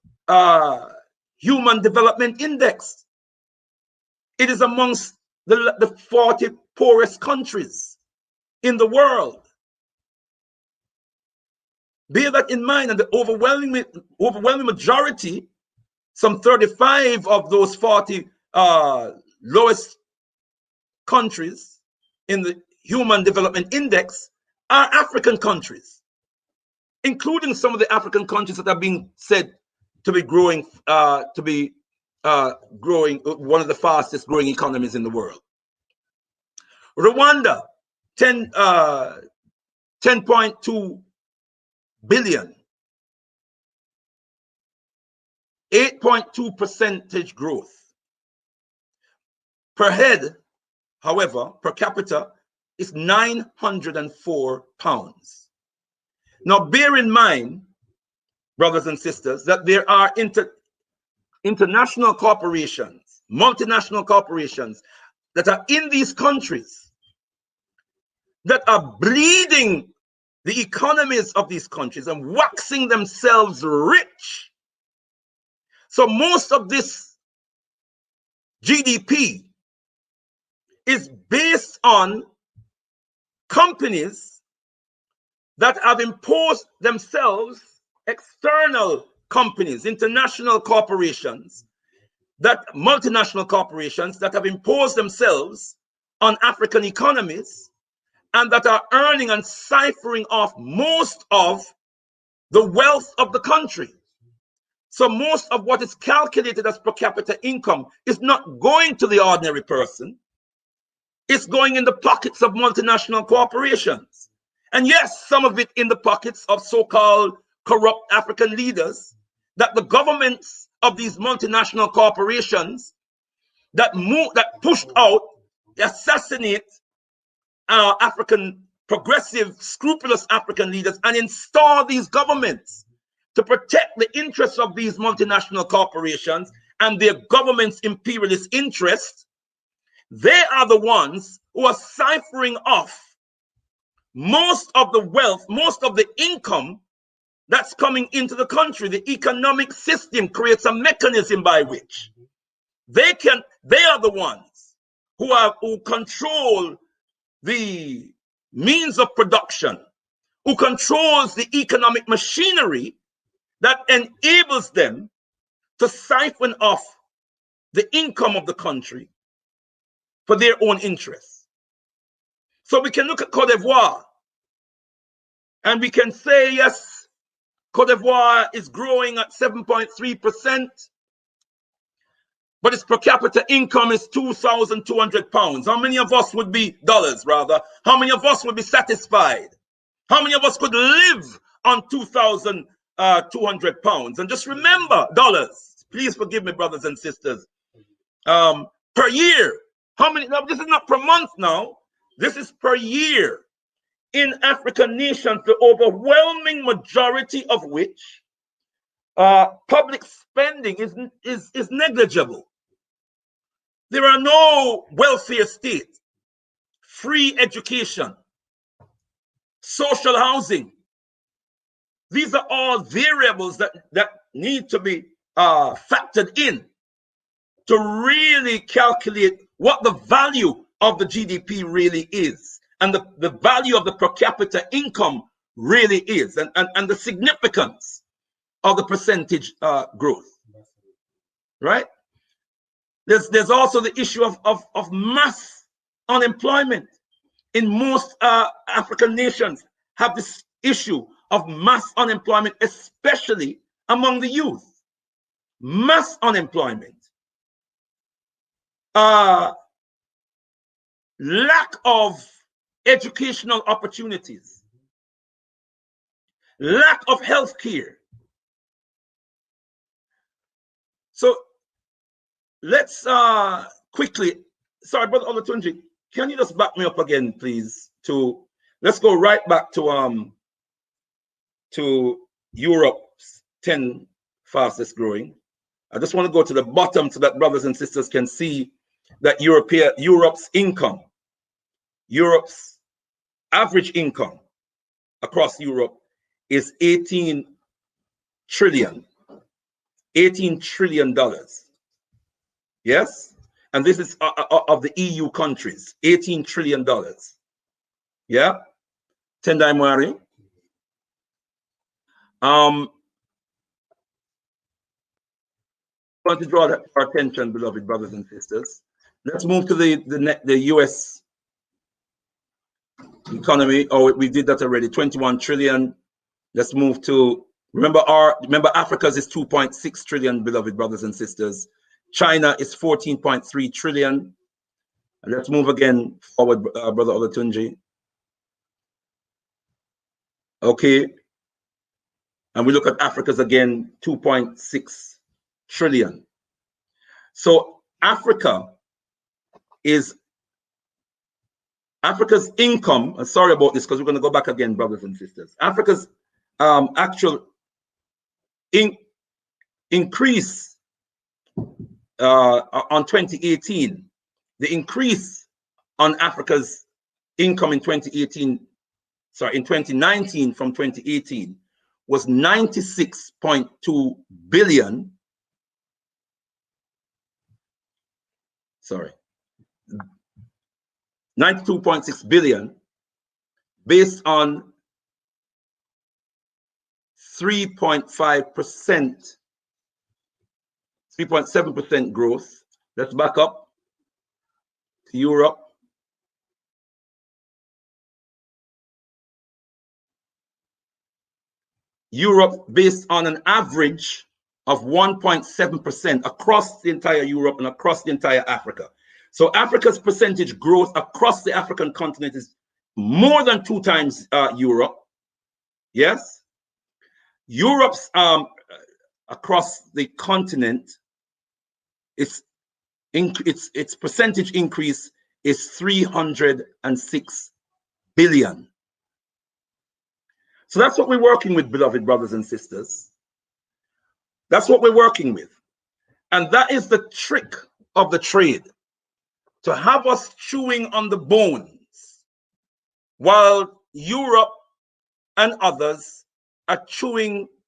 Human Development Index. It is amongst the 40 poorest countries in the world. Bear that in mind, and the overwhelming majority, some 35 of those 40 lowest countries in the Human Development Index are African countries, including some of the African countries that are being said to be growing, one of the fastest growing economies in the world. Rwanda, 10.2 billion, 8.2% growth. Per head, however, per capita, is £904. Now, bear in mind, brothers and sisters, that there are international corporations, multinational corporations that are in these countries that are bleeding the economies of these countries and waxing themselves rich. So most of this GDP is based on companies that have imposed themselves, external companies, international corporations, multinational corporations that have imposed themselves on African economies and that are earning and ciphering off most of the wealth of the country. So most of what is calculated as per capita income is not going to the ordinary person. It's going in the pockets of multinational corporations. And yes, some of it in the pockets of so-called corrupt African leaders, that the governments of these multinational corporations that pushed out, assassinate African, progressive, scrupulous African leaders and install these governments to protect the interests of these multinational corporations and their government's imperialist interests. They are the ones who are ciphering off most of the wealth, most of the income that's coming into the country. The economic system creates a mechanism by which they are the ones who control the means of production, who controls the economic machinery that enables them to siphon off the income of the country for their own interests. So we can look at Cote d'Ivoire and we can say, yes, Cote d'Ivoire is growing at 7.3%, but its per capita income is £2,200. How many of us would be dollars, rather? How many of us would be satisfied? How many of us could live on £2,200? And just remember, dollars. Please forgive me, brothers and sisters. Per year. How many? Now, this is not per month now. This is per year. In African nations, the overwhelming majority of which public spending is negligible. There are no welfare states, free education, social housing. These are all variables that need to be factored in to really calculate what the value of the GDP really is, and the value of the per capita income really is, and the significance of the percentage growth, right? There's also the issue of mass unemployment. In most African nations have this issue of mass unemployment, especially among the youth. Mass unemployment. Lack of educational opportunities. Lack of health care. So let's quickly, sorry, Brother Olatunji, can you just back me up again, please? Let's go right back to Europe's 10 fastest growing. I just want to go to the bottom so that brothers and sisters can see that Europe's income, Europe's average income across Europe is $18 trillion. Yes? And this is of the EU countries, $18 trillion. Yeah? Tendai Mwari. I want to draw our attention, beloved brothers and sisters. Let's move to the US economy. Oh, we did that already, 21 trillion. Let's move to, remember Africa's is 2.6 trillion, beloved brothers and sisters. China is 14.3 trillion. And let's move again forward, Brother Olatunji. Okay. And we look at Africa's again, 2.6 trillion. So Africa's income, sorry about this because we're going to go back again, brothers and sisters. Africa's actual increase on 2018, the increase on Africa's income in 2019 from 2018 was 96.2 billion. Sorry, 92.6 billion, based on 3.5%, 3.7% growth. Let's back up to Europe. Europe based on an average of 1.7% across the entire Europe and across the entire Africa. So Africa's percentage growth across the African continent is more than 2 times Europe. Yes. Europe's across the continent, its percentage increase is 306 billion. So that's what we're working with, beloved brothers and sisters. That's what we're working with. And that is the trick of the trade, to have us chewing on the bones while Europe and others are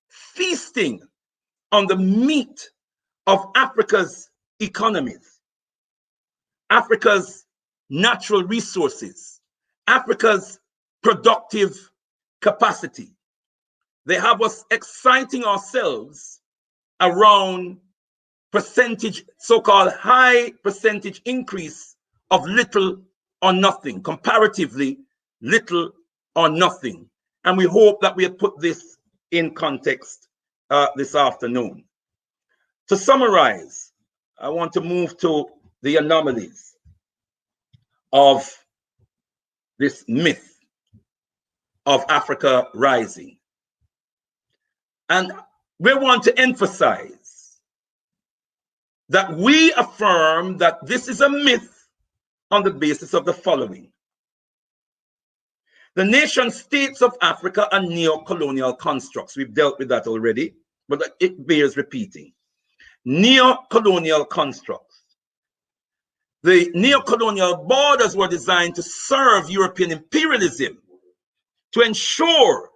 feasting on the meat of Africa's economies, Africa's natural resources, Africa's productive capacity. They have us exciting ourselves around percentage, so-called high percentage increase of little or nothing, comparatively little or nothing. And we hope that we have put this in context this afternoon. To summarize, I want to move to the anomalies of this myth of Africa rising. And we want to emphasize that we affirm that this is a myth on the basis of the following. The nation states of Africa are neo-colonial constructs. We've dealt with that already, but it bears repeating. Neo-colonial constructs. The neo-colonial borders were designed to serve European imperialism, to ensure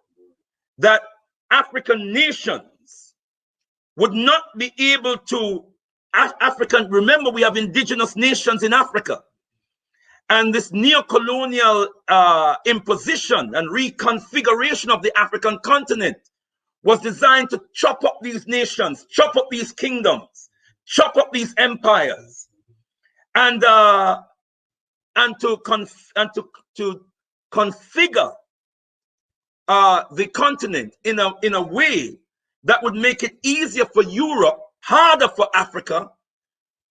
that African nations would not be able to, remember we have indigenous nations in Africa. And this neo-colonial imposition and reconfiguration of the African continent was designed to chop up these nations, chop up these kingdoms, chop up these empires, and to configure the continent in a way that would make it easier for Europe, harder for Africa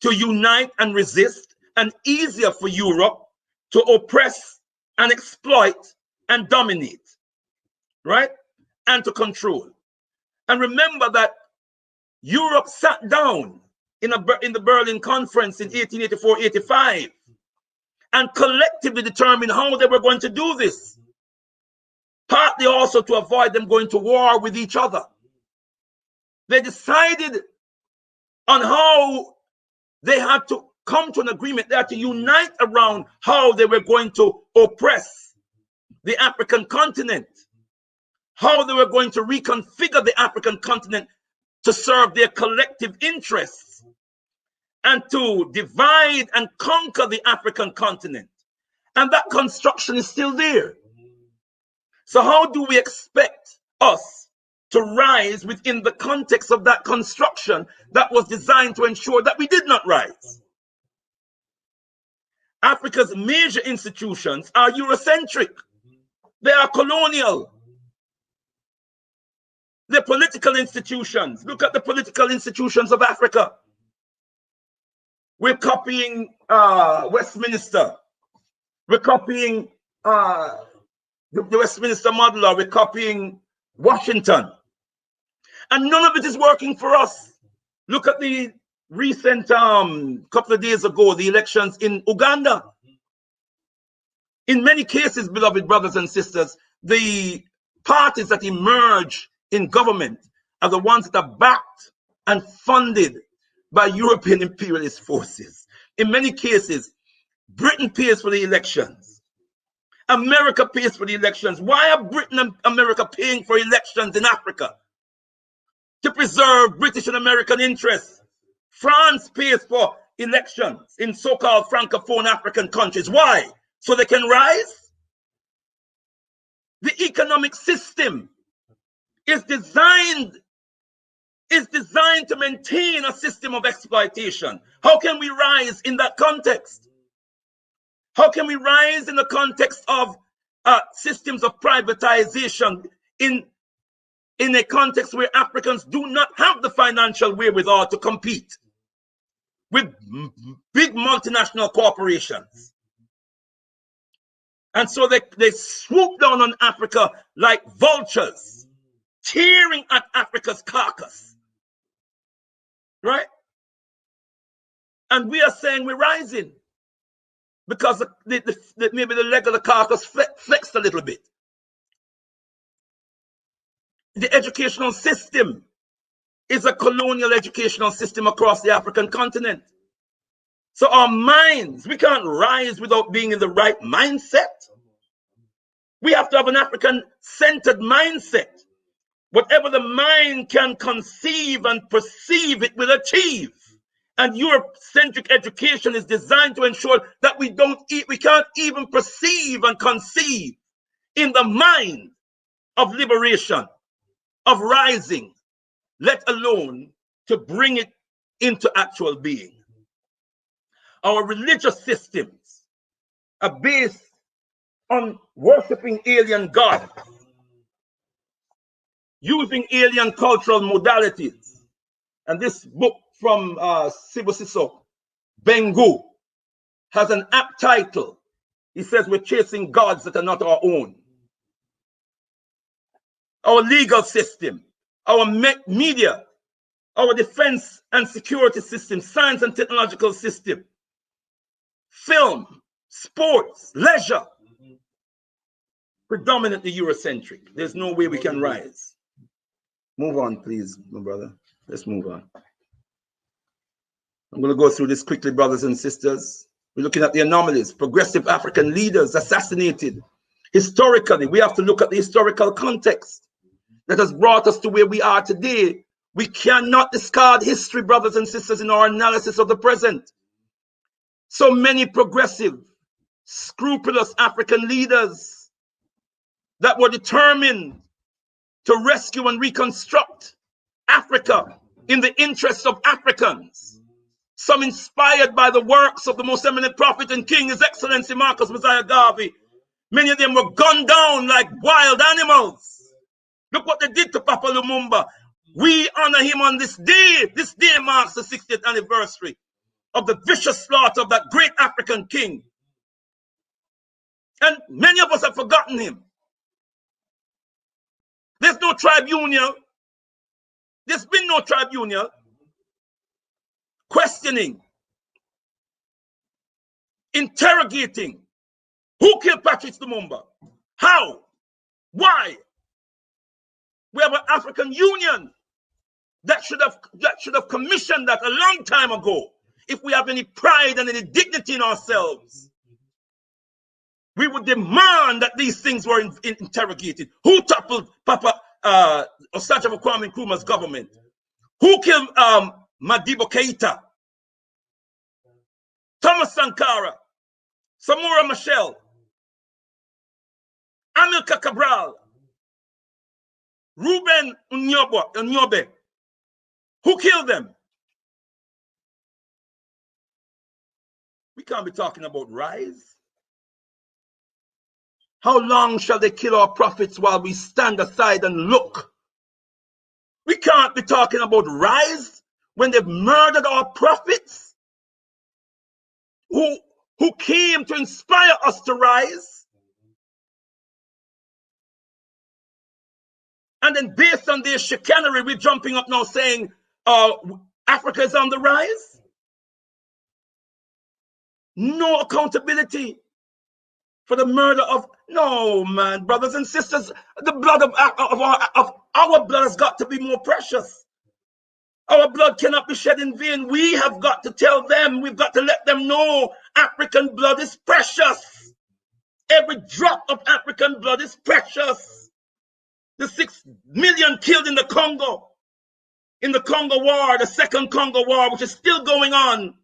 to unite and resist, and easier for Europe to oppress and exploit and dominate, right? And to control. And remember that Europe sat down in the Berlin Conference in 1884-85 and collectively determined how they were going to do this. Partly also to avoid them going to war with each other. They decided on how they had to come to an agreement. They had to unite around how they were going to oppress the African continent, how they were going to reconfigure the African continent to serve their collective interests, and to divide and conquer the African continent. And that construction is still there. So how do we expect us to rise within the context of that construction that was designed to ensure that we did not rise? Africa's major institutions are Eurocentric. They are colonial. The political institutions, look at the political institutions of Africa. We're copying Westminster. We're copying the Westminster model. We're copying Washington. And none of it is working for us. Look at the recent, couple of days ago, the elections in Uganda. In many cases, beloved brothers and sisters, the parties that emerge in government are the ones that are backed and funded by European imperialist forces. In many cases, Britain pays for the elections. America pays for the elections. Why are Britain and America paying for elections in Africa? To preserve British and American interests. France pays for elections in so-called Francophone African countries. Why? So they can rise? The economic system is designed to maintain a system of exploitation. How can we rise in that context? How can we rise in the context of systems of privatization in in a context where Africans do not have the financial wherewithal to compete with big multinational corporations. And so they swoop down on Africa like vultures, tearing at Africa's carcass. Right? And we are saying we're rising because maybe the leg of the carcass flexed a little bit. The educational system is a colonial educational system across the African continent. So our minds, we can't rise without being in the right mindset. We have to have an African-centered mindset. Whatever the mind can conceive and perceive, it will achieve. And Eurocentric education is designed to ensure that we can't even perceive and conceive in the mind of liberation, of rising, let alone to bring it into actual being. Our religious systems are based on worshiping alien gods, using alien cultural modalities. And this book from Sibusiso Bengu has an apt title. He says we're chasing gods that are not our own. Our legal system, our media, our defense and security system, science and technological system, film, sports, leisure, predominantly Eurocentric. There's no way we can rise. Move on, please, my brother. Let's move on. I'm going to go through this quickly, brothers and sisters. We're looking at the anomalies. Progressive African leaders assassinated. Historically, we have to look at the historical context that has brought us to where we are today. We cannot discard history, brothers and sisters, in our analysis of the present. So many progressive, scrupulous African leaders that were determined to rescue and reconstruct Africa in the interests of Africans. Some inspired by the works of the most eminent prophet and king, His Excellency Marcus Messiah Garvey. Many of them were gunned down like wild animals. Look what they did to Papa Lumumba. We honor him on this day. This day marks the 60th anniversary of the vicious slaughter of that great African king. And many of us have forgotten him. There's no tribunal. There's been no tribunal questioning, interrogating who killed Patrice Lumumba, how, why. We have an African Union that should have commissioned that a long time ago. If we have any pride and any dignity in ourselves, we would demand that these things were interrogated. Who toppled Papa Osagyefo Kwame Nkrumah's government? Who killed Madiba Keita? Thomas Sankara, Samora Machel, Amilcar Cabral, Ruben Nyobe. Who killed them? We can't be talking about rise. How long shall they kill our prophets while we stand aside and look? We can't be talking about rise when they've murdered our prophets who came to inspire us to rise. And then based on their chicanery, we're jumping up now saying Africa is on the rise. No accountability for the murder of, no man, brothers and sisters, the blood of our blood has got to be more precious. Our blood cannot be shed in vain. We have got to tell them, we've got to let them know African blood is precious. Every drop of African blood is precious. The 6 million killed in the Congo War, the Second Congo War, which is still going on.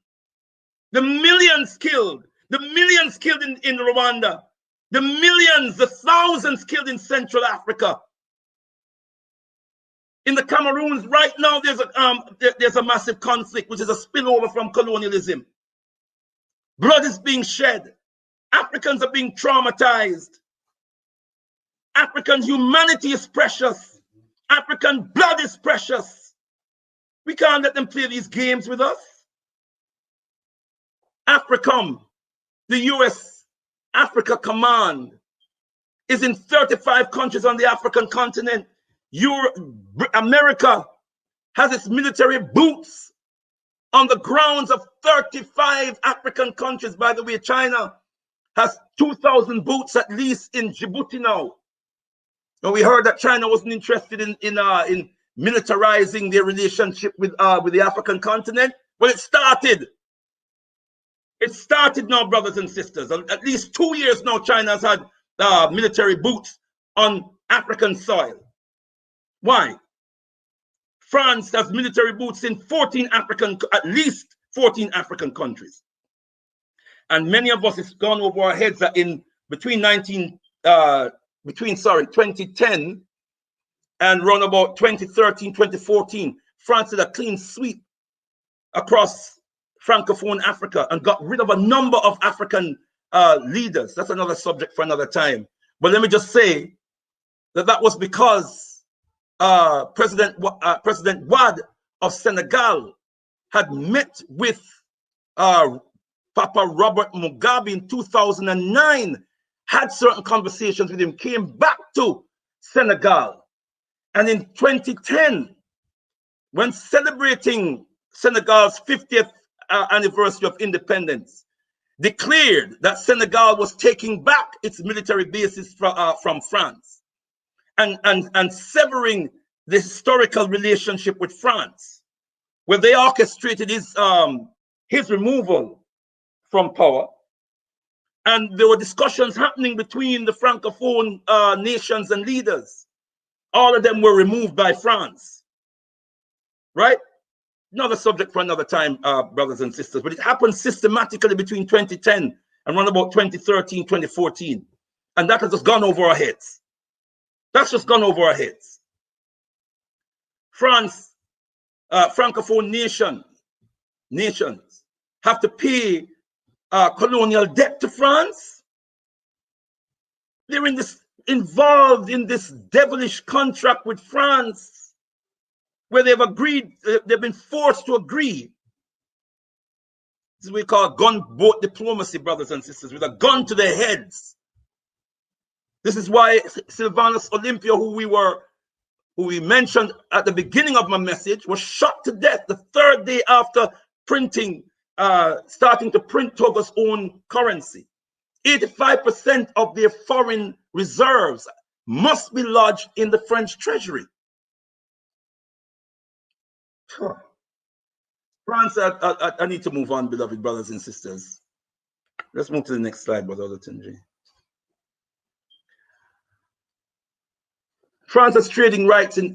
The millions killed in Rwanda, the millions, the thousands killed in Central Africa. In the Cameroons right now, there's a massive conflict, which is a spillover from colonialism. Blood is being shed. Africans are being traumatized. African humanity is precious. African blood is precious. We can't let them play these games with us. AFRICOM, the US Africa Command, is in 35 countries on the African continent. America has its military boots on the grounds of 35 African countries. By the way, China has 2,000 boots at least in Djibouti now. And we heard that China wasn't interested in militarizing their relationship with the African continent. Well, it started. It started now, brothers and sisters. At least 2 years now, China has had military boots on African soil. Why? France has military boots in at least 14 African countries. And many of us, it's gone over our heads that between 2010 and around about 2013, 2014, France did a clean sweep across Francophone Africa and got rid of a number of African leaders. That's another subject for another time. But let me just say that was because President Wade of Senegal had met with Papa Robert Mugabe in 2009, had certain conversations with him, came back to Senegal. And in 2010, when celebrating Senegal's 50th anniversary of independence, declared that Senegal was taking back its military bases from France and severing the historical relationship with France, where they orchestrated his removal from power. And there were discussions happening between the Francophone nations and leaders. All of them were removed by France, right? Another subject for another time, brothers and sisters, but it happened systematically between 2010 and around about 2013, 2014. And that has just gone over our heads. That's just gone over our heads. France, Francophone nations have to pay colonial debt to France. They're involved in this devilish contract with France, where they've been forced to agree. This is what we call gunboat diplomacy, brothers and sisters, with a gun to their heads. This is why Sylvanus Olympia, who we mentioned at the beginning of my message, was shot to death the third day after starting to print Togo's own currency. 85% of their foreign reserves must be lodged in the French treasury. France, I need to move on, beloved brothers and sisters. Let's move to the next slide, Brother Olatunji. France has trading rights in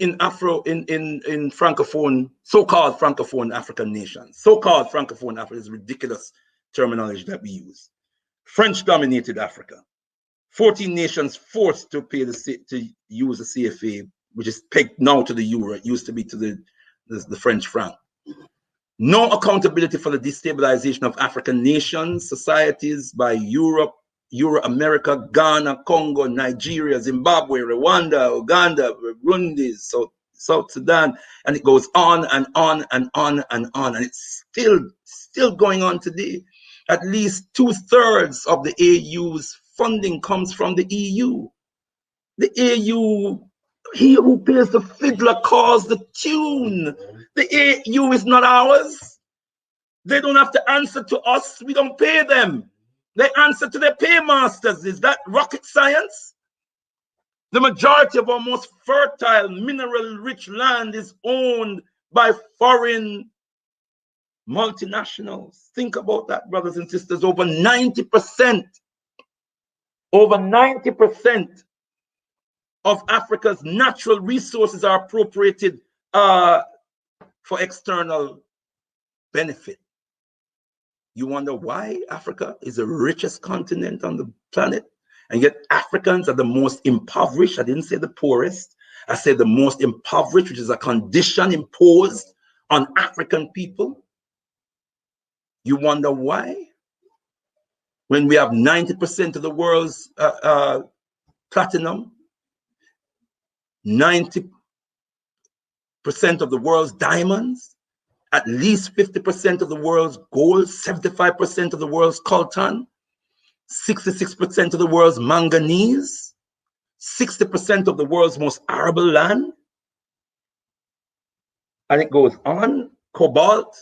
Francophone, so-called Francophone African nations. So-called Francophone Africa is ridiculous terminology that we use. French-dominated Africa. 14 nations forced to use the CFA, which is pegged now to the euro. It used to be to the French franc. No accountability for the destabilization of African nations, societies by Europe, Euro-America, Ghana, Congo, Nigeria, Zimbabwe, Rwanda, Uganda, Burundi, South Sudan, and it goes on and on and on and on, and it's still going on today. At least 2/3 of the AU's funding comes from the EU. The AU, he who plays the fiddler calls the tune. The AU is not ours. They don't have to answer to us. We don't pay them. They answer to their paymasters. Is that rocket science? The majority of our most fertile, mineral-rich land is owned by foreign multinationals. Think about that, brothers and sisters. Over 90% of Africa's natural resources are appropriated for external benefit. You wonder why Africa is the richest continent on the planet, and yet Africans are the most impoverished. I didn't say the poorest. I said the most impoverished, which is a condition imposed on African people. You wonder why? When we have 90% of the world's platinum, 90% of the world's diamonds, at least 50% of the world's gold, 75% of the world's coltan, 66% of the world's manganese, 60% of the world's most arable land. And it goes on. Cobalt.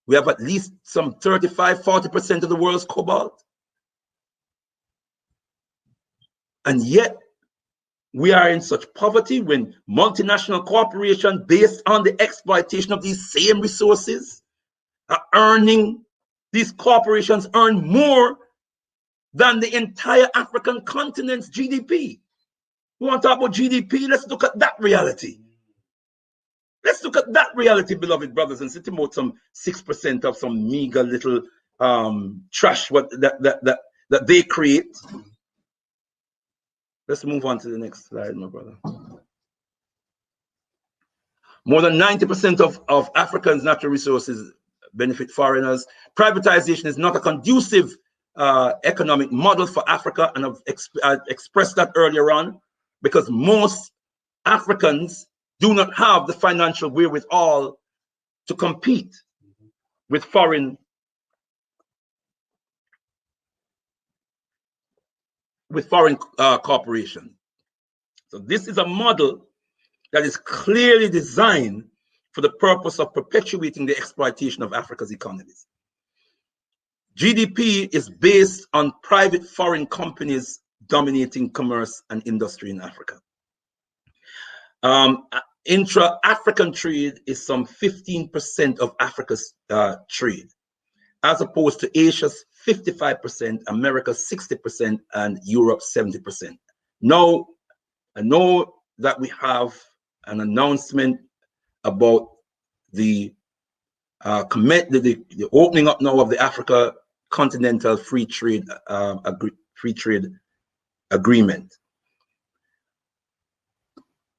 We have at least some 35–40% of the world's cobalt. And yet, we are in such poverty when multinational corporations based on the exploitation of these same resources are earning, these corporations earn more than the entire African continent's GDP. We want to talk about GDP, let's look at that reality. Let's look at that reality, beloved brothers and sisters, about some 6% of some meager little trash that they create. Let's move on to the next slide, my brother. More than 90% of Africa's natural resources benefit foreigners. Privatization is not a conducive economic model for Africa, and I've expressed that earlier on, because most Africans do not have the financial wherewithal to compete with foreign corporations. So this is a model that is clearly designed for the purpose of perpetuating the exploitation of Africa's economies. GDP is based on private foreign companies dominating commerce and industry in Africa. Intra-African trade is some 15% of Africa's trade, as opposed to Asia's 55%, America's 60%, and Europe 70%. Now, I know that we have an announcement about the opening up now of the Africa Continental Free Trade Agreement.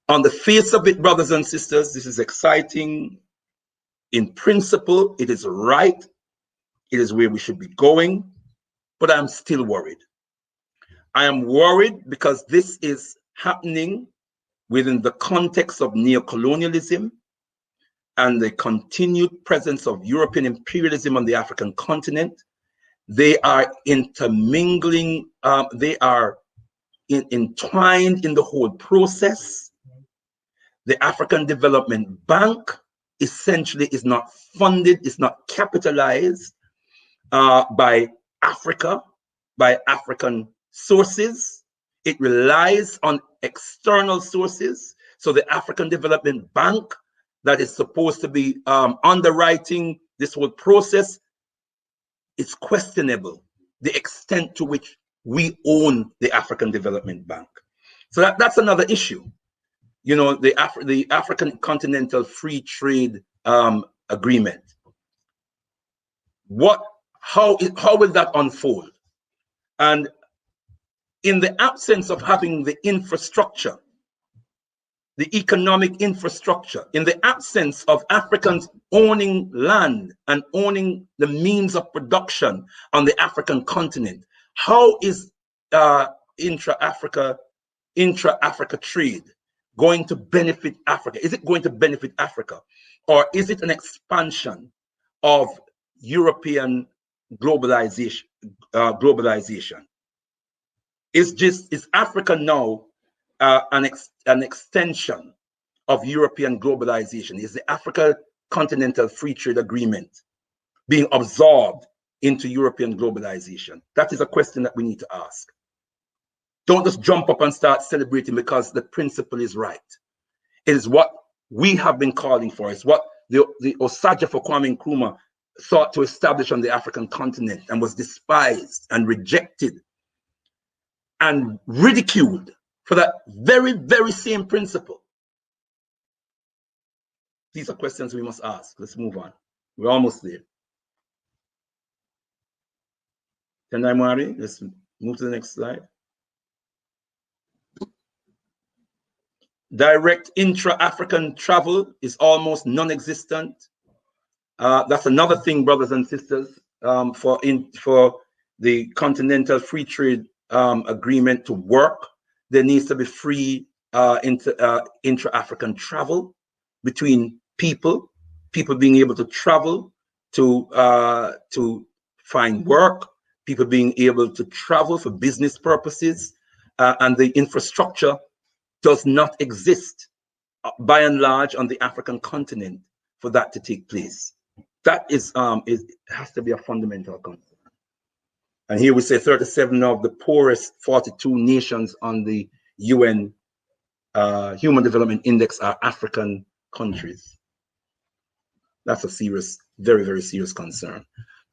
On the face of it, brothers and sisters, this is exciting. In principle, it is right. It is where we should be going, but I'm still worried. I am worried because this is happening within the context of neocolonialism and the continued presence of European imperialism on the African continent. They are intermingling, they are entwined in the whole process. The African Development Bank essentially is not funded, is not capitalized by Africa, by African sources. It relies on external sources. So the African Development Bank that is supposed to be underwriting this whole process, it's questionable the extent to which we own the African Development Bank. So that's another issue. You know, the African Continental Free Trade Agreement. How will that unfold? And in the absence of having the infrastructure, the economic infrastructure, in the absence of Africans owning land and owning the means of production on the African continent, how is intra-Africa trade going to benefit Africa? Is it going to benefit Africa? Or is it an expansion of European globalization? Is Africa now an extension of European globalization? Is the Africa Continental Free Trade Agreement being absorbed into European globalization? That is a question that we need to ask. Don't just jump up and start celebrating because the principle is right. It is what we have been calling for. It's what the Osagyefo for Kwame Nkrumah sought to establish on the African continent and was despised and rejected and ridiculed for that very, very same principle. These are questions we must ask. Let's move on. We're almost there. Tendai Mwari, let's move to the next slide. Direct intra-African travel is almost non-existent. That's another thing, brothers and sisters, for the Continental Free Trade Agreement to work. There needs to be free intra-African travel. between people being able to travel to find work, people being able to travel for business purposes, and the infrastructure does not exist by and large on the African continent for that to take place. That is it has to be a fundamental concern. And here we say 37 of the poorest 42 nations on the UN Human Development Index are African countries. That's a serious, very, very serious concern.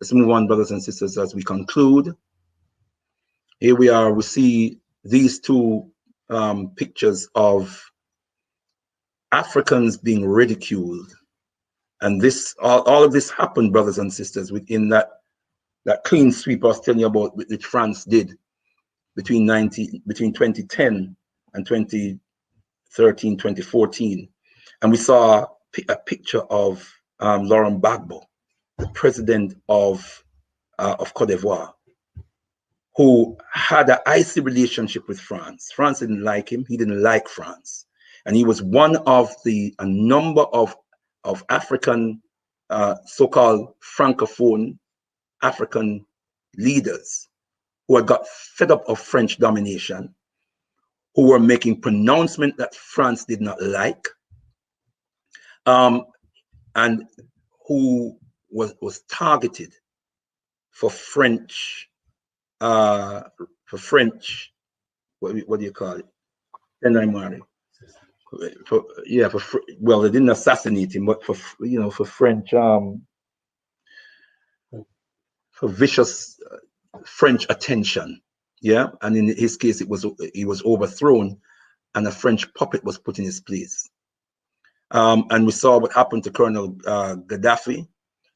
Let's move on, brothers and sisters, as we conclude. Here we are, we see these two pictures of Africans being ridiculed. And this, all of this happened, brothers and sisters, within that clean sweep I was telling you about, which France did between 2010 and 2013, 2014. And we saw a picture of Laurent Gbagbo, the president of Cote d'Ivoire, who had an icy relationship with France. France didn't like him. He didn't like France. And he was one of a number of African, so-called Francophone African leaders who had got fed up of French domination, who were making pronouncements that France did not like, and who was targeted for French, what do you call it? Well, they didn't assassinate him, but for French, for vicious French attention, yeah. And in his case, he was overthrown, and a French puppet was put in his place. And we saw what happened to Colonel Gaddafi.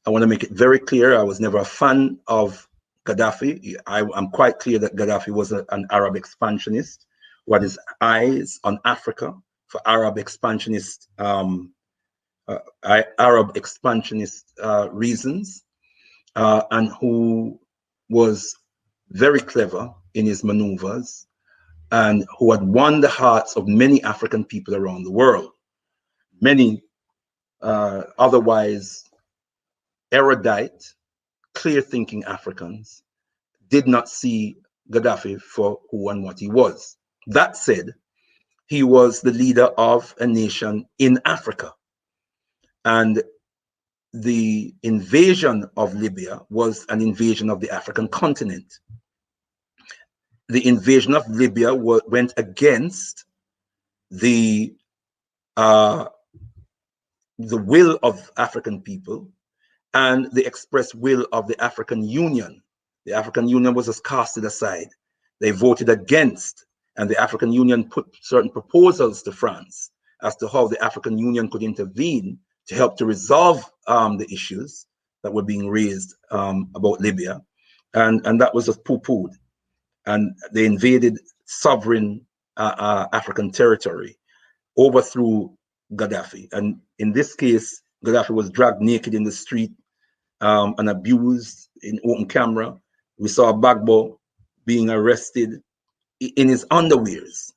I want to make it very clear, I was never a fan of Gaddafi. I'm quite clear that Gaddafi was an Arab expansionist who had his eyes on Africa for Arab expansionist reasons, and who was very clever in his maneuvers, and who had won the hearts of many African people around the world. Many otherwise erudite, clear-thinking Africans did not see Gaddafi for who and what he was. That said, he was the leader of a nation in Africa. And the invasion of Libya was an invasion of the African continent. The invasion of Libya went against the will of African people and the express will of the African Union. The African Union was just casted aside. They voted against, and the African Union put certain proposals to France as to how the African Union could intervene to help to resolve the issues that were being raised about Libya. And that was just poo-pooed. And they invaded sovereign African territory, overthrew Gaddafi. And in this case, Gaddafi was dragged naked in the street and abused in open camera. We saw Gbagbo being arrested in his underwears,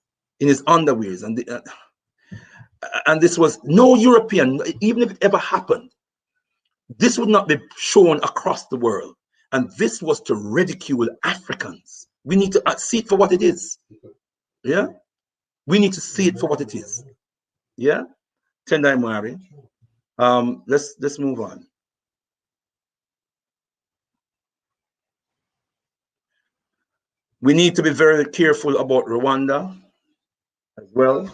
and this was no European, even if it ever happened, this would not be shown across the world. And this was to ridicule Africans. We need to see it for what it is. Yeah, we need to see it for what it is. Yeah, Tendai Mari. Let's move on. We need to be very careful about Rwanda as well.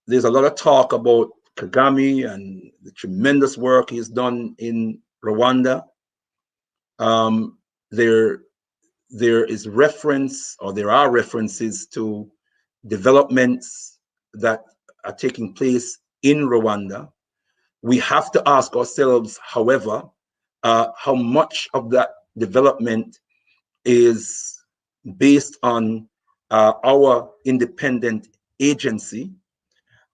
There's a lot of talk about Kagame and the tremendous work he's done in Rwanda. There is reference, or there are references to developments that are taking place in Rwanda. We have to ask ourselves, however, how much of that development is based on our independent agency.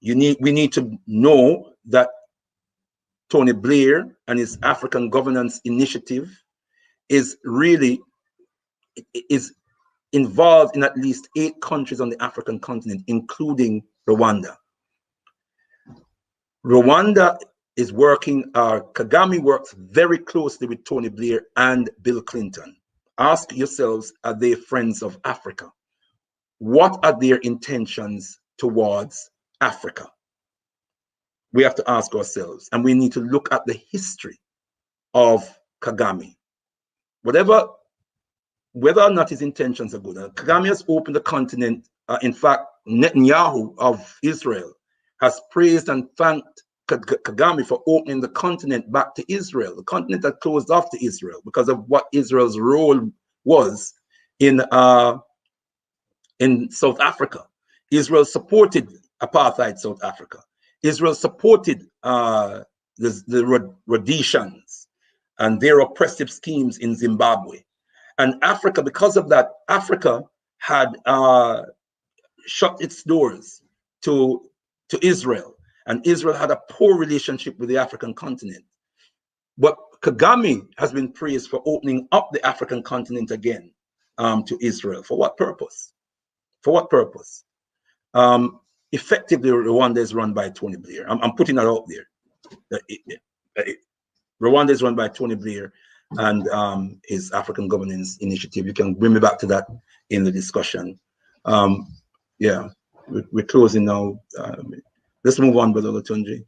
We need to know that Tony Blair and his African Governance Initiative is involved in at least 8 countries on the African continent, including Rwanda. Rwanda is working, Kagame works very closely with Tony Blair and Bill Clinton. Ask yourselves, are they friends of Africa? What are their intentions towards Africa? We have to ask ourselves, and we need to look at the history of Kagame. Whether or not his intentions are good. Kagame has opened the continent. In fact, Netanyahu of Israel has praised and thanked Kagame for opening the continent back to Israel, the continent that closed off to Israel because of what Israel's role was in South Africa. Israel supported apartheid South Africa. Israel supported the Rhodesians and their oppressive schemes in Zimbabwe. And Africa, because of that, Africa had shut its doors to Israel. And Israel had a poor relationship with the African continent. But Kagame has been praised for opening up the African continent again to Israel. For what purpose? For what purpose? Effectively, Rwanda is run by Tony Blair. I'm putting that out there. Rwanda is run by Tony Blair and his African Governance Initiative. You can bring me back to that in the discussion. Yeah, we're closing now. Let's move on, Brother Latunji.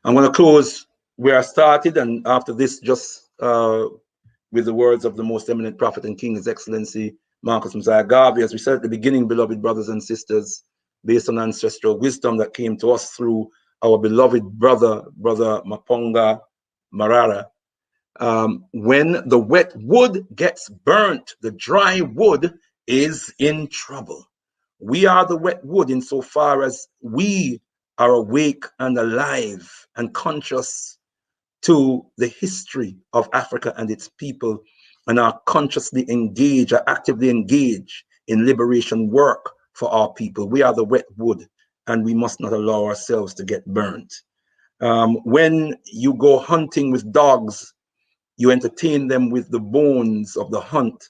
I'm going to close where I started, and after this, just with the words of the most eminent prophet and king, His Excellency Marcus Mosiah Garvey. As we said at the beginning, beloved brothers and sisters, based on ancestral wisdom that came to us through our beloved brother Maponga Marara. When the wet wood gets burnt, the dry wood is in trouble. We are the wet wood insofar as we are awake and alive and conscious to the history of Africa and its people, and are consciously engaged, are actively engaged in liberation work for our people. We are the wet wood, and we must not allow ourselves to get burnt. When you go hunting with dogs, you entertain them with the bones of the hunt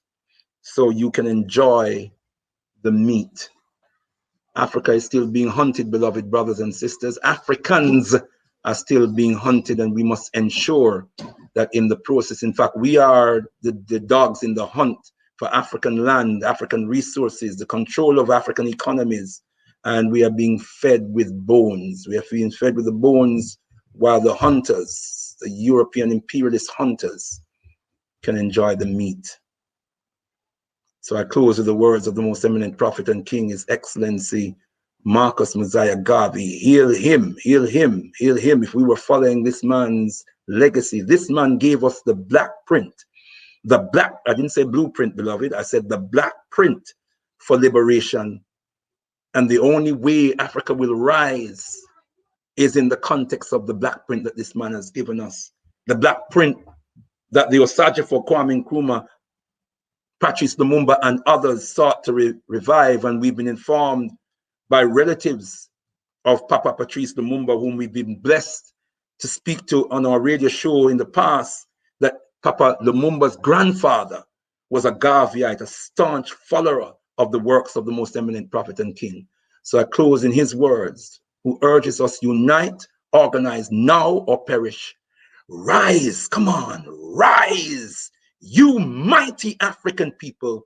so you can enjoy the meat. Africa is still being hunted, beloved brothers and sisters. Africans are still being hunted, and we must ensure that in the process, in fact, we are the dogs in the hunt for African land, African resources, the control of African economies, and we are being fed with bones. We are being fed with the bones while the hunters, the European imperialist hunters, can enjoy the meat. So I close with the words of the most eminent prophet and king, His Excellency Marcus Mosiah Garvey. Hail him, hail him, hail him. If we were following this man's legacy, this man gave us the black print. The black, I didn't say blueprint, beloved. I said the black print for liberation. And the only way Africa will rise is in the context of the black print that this man has given us. The black print that the Osagyefo Kwame Nkrumah, Patrice Lumumba, and others sought to revive. And we've been informed by relatives of Papa Patrice Lumumba, whom we've been blessed to speak to on our radio show in the past, that Papa Lumumba's grandfather was a Garveyite, a staunch follower of the works of the most eminent prophet and king. So I close in his words, who urges us, unite, organize now or perish. Rise, come on, rise, you mighty African people,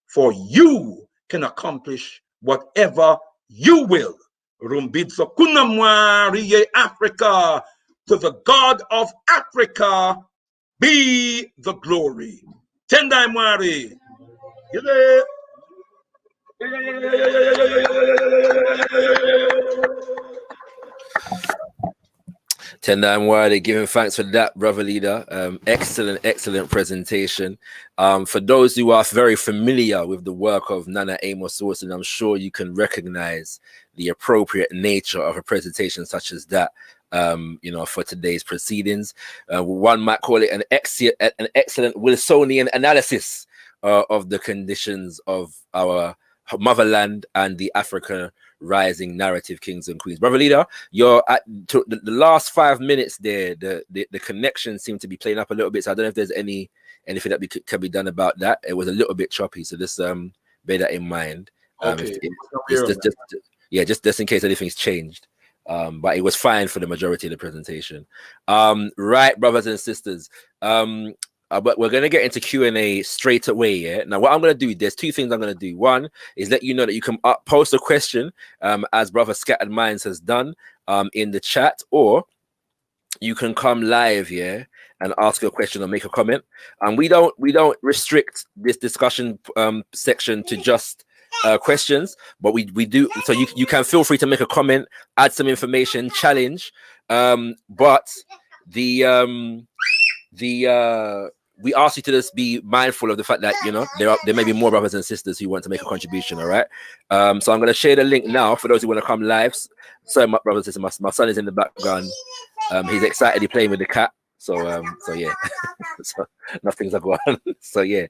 for you can accomplish whatever you will. Rumbidso kunamwari Africa, to the God of Africa be the glory. Tendai mwari. Tendai Mwade, giving thanks for that, brother leader. Excellent presentation. For those who are very familiar with the work of Nana Amos Wilson, I'm sure you can recognize the appropriate nature of a presentation such as that, you know, for today's proceedings. One might call it an excellent Wilsonian analysis of the conditions of our motherland and the African rising narrative kings and queens. Brother leader, you're at the last 5 minutes there, the connection seemed to be playing up a little bit, so I don't know if there's anything that can be done about that. It was a little bit choppy, so just bear that in mind. Okay. Just in case anything's changed. But it was fine for the majority of the presentation. Right, brothers and sisters. But we're gonna get into Q&A straight away. Yeah. Now, what I'm gonna do, there's two things I'm gonna do. One is let you know that you can post a question, as Brother Scattered Minds has done, in the chat, or you can come live, and ask a question or make a comment. And we don't restrict this discussion section to just questions, but we do. So you can feel free to make a comment, add some information, challenge. But we ask you to just be mindful of the fact that there may be more brothers and sisters who want to make a contribution. All right. So I'm going to share the link now for those who want to come live. Sorry, my brothers and sisters, my son is in the background. He's excited. He's playing with the cat. So yeah. So nothing's going on. So yeah.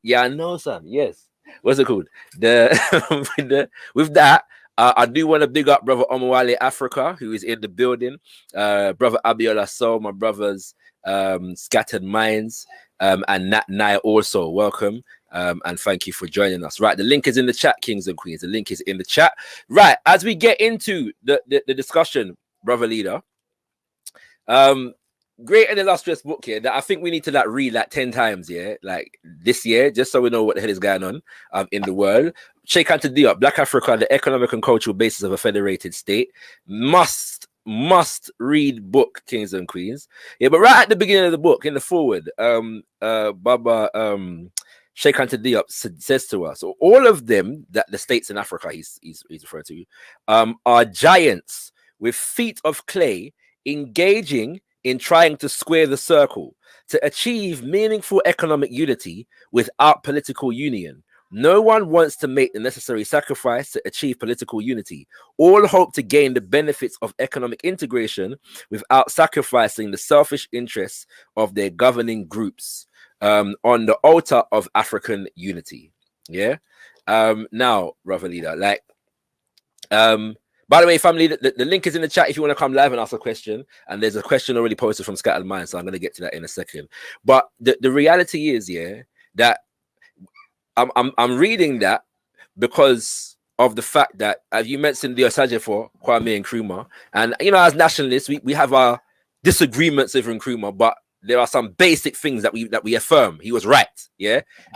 Yeah, I know, son. Yes. What's it called? With that. I do want to big up Brother Omawale Africa, who is in the building. Brother Abiola Soul, my brothers, Scattered Minds, and Nat Nai also. Welcome. And thank you for joining us. Right, the link is in the chat, kings and queens. The link is in the chat. Right, as we get into the discussion, brother leader, great and illustrious book here that I think we need to read 10 times, like this year, just so we know what the hell is going on in the world. Sheikh Anta Diop, Black Africa, the economic and cultural basis of a federated state. Must read book, kings and queens. Yeah, but right at the beginning of the book, in the forward, Baba Sheikh Anta Diop says to us, all of them, that the states in Africa he's referring to, are giants with feet of clay engaging in trying to square the circle to achieve meaningful economic unity without political union. No one wants to make the necessary sacrifice to achieve political unity. All hope to gain the benefits of economic integration without sacrificing the selfish interests of their governing groups on the altar of African unity. Yeah. Now, brother leader, by the way, family, the link is in the chat if you want to come live and ask a question. And there's a question already posted from Scattered Minds, so I'm going to get to that in a second. But the reality is, that I'm reading that because of the fact that, as you mentioned, the Osaje for Kwame Nkrumah, and as nationalists, we have our disagreements over Nkrumah, but there are some basic things that we affirm he was right,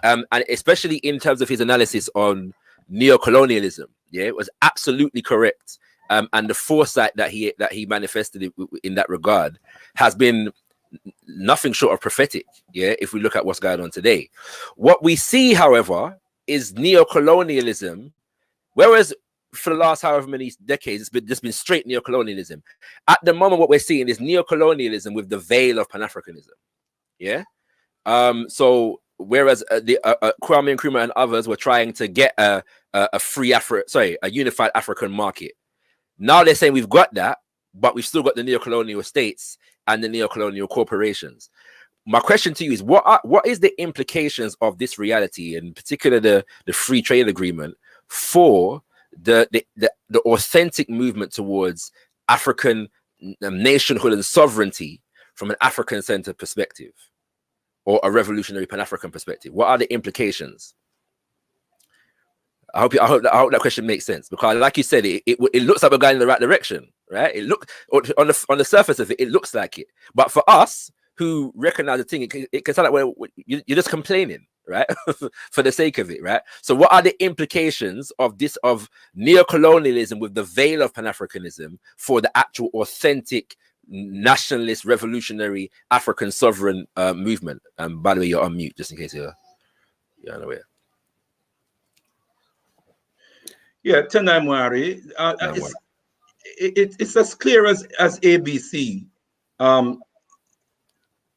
and especially in terms of his analysis on neocolonialism, it was absolutely correct, and the foresight that he manifested in that regard has been nothing short of prophetic, if we look at what's going on today. What we see, however, is neocolonialism, whereas for the last however many decades it's just been straight neocolonialism. At the moment, what we're seeing is neocolonialism with the veil of Pan-Africanism. So whereas Kwame Nkrumah and others were trying to get a unified African market, now they're saying we've got that, but we've still got the neocolonial states and the neocolonial corporations. My question to you is, what is the implications of this reality, in particular the free trade agreement, for the authentic movement towards African nationhood and sovereignty from an African-centered perspective, or a revolutionary Pan-African perspective? What are the implications? I hope that question makes sense, because, like you said, it looks like we're going in the right direction, right? It look on the surface of it looks like it, but for us who recognize the thing, it can sound like you're just complaining, right? For the sake of it, right? So, what are the implications of neocolonialism with the veil of Pan-Africanism for the actual authentic nationalist revolutionary African sovereign movement? And by the way, you're on mute, just in case you're unaware. Yeah, Tanai Mwari, it's as clear as ABC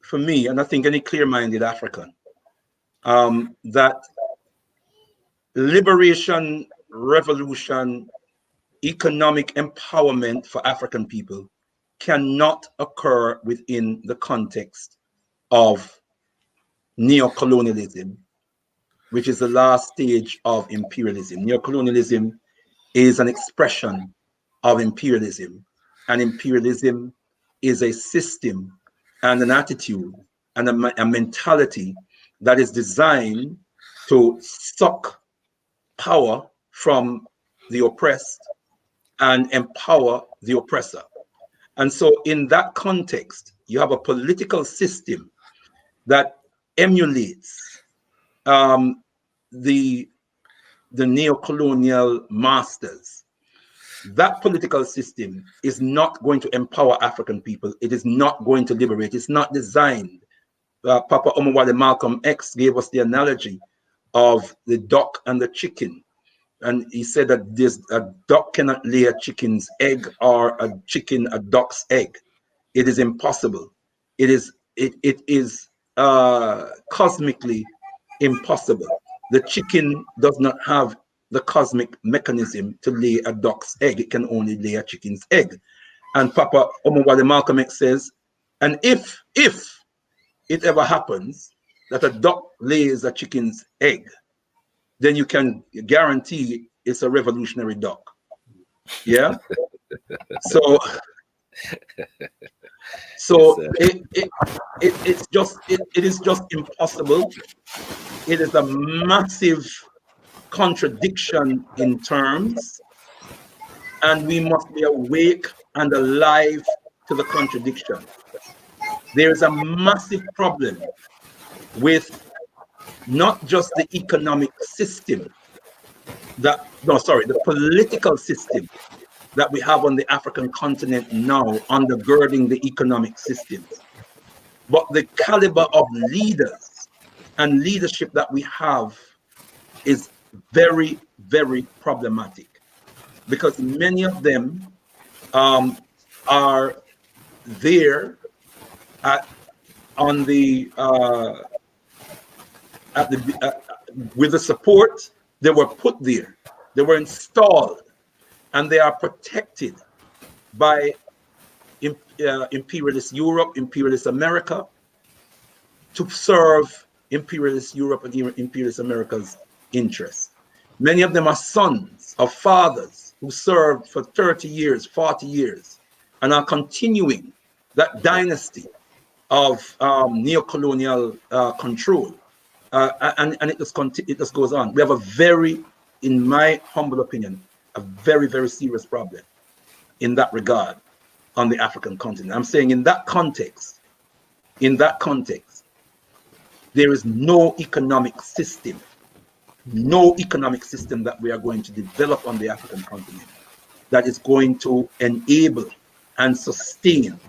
for me, and I think any clear-minded African, that liberation, revolution, economic empowerment for African people cannot occur within the context of neocolonialism, which is the last stage of imperialism. Neocolonialism is an expression of imperialism, and imperialism is a system and an attitude and a mentality that is designed to suck power from the oppressed and empower the oppressor. And so in that context, you have a political system that emulates the neocolonial masters. That political system is not going to empower African people. It is not going to liberate. It's not designed. Papa Omowale Malcolm X gave us the analogy of the duck and the chicken. And he said that a duck cannot lay a chicken's egg, or a chicken a duck's egg. It is impossible. It is cosmically impossible. The chicken does not have the cosmic mechanism to lay a duck's egg. It can only lay a chicken's egg. And Papa Omowale Malcolm X says, and if it ever happens that a duck lays a chicken's egg, then you can guarantee it's a revolutionary duck. Yeah. So it is just impossible. It is a massive contradiction in terms, and we must be awake and alive to the contradiction. There is a massive problem with not just the economic system the political system that we have on the African continent now undergirding the economic systems, but the caliber of leaders and leadership that we have is very, very problematic, because many of them are there with the support. They were put there, they were installed, and they are protected by imperialist Europe, imperialist America, to serve imperialist Europe and imperialist America's interests. Many of them are sons of fathers who served for 30 years, 40 years, and are continuing that dynasty of neocolonial control. And it just goes on. We have a very, in my humble opinion, a very, very serious problem in that regard on the African continent. I'm saying in that context, there is no economic system that we are going to develop on the African continent that is going to enable and sustain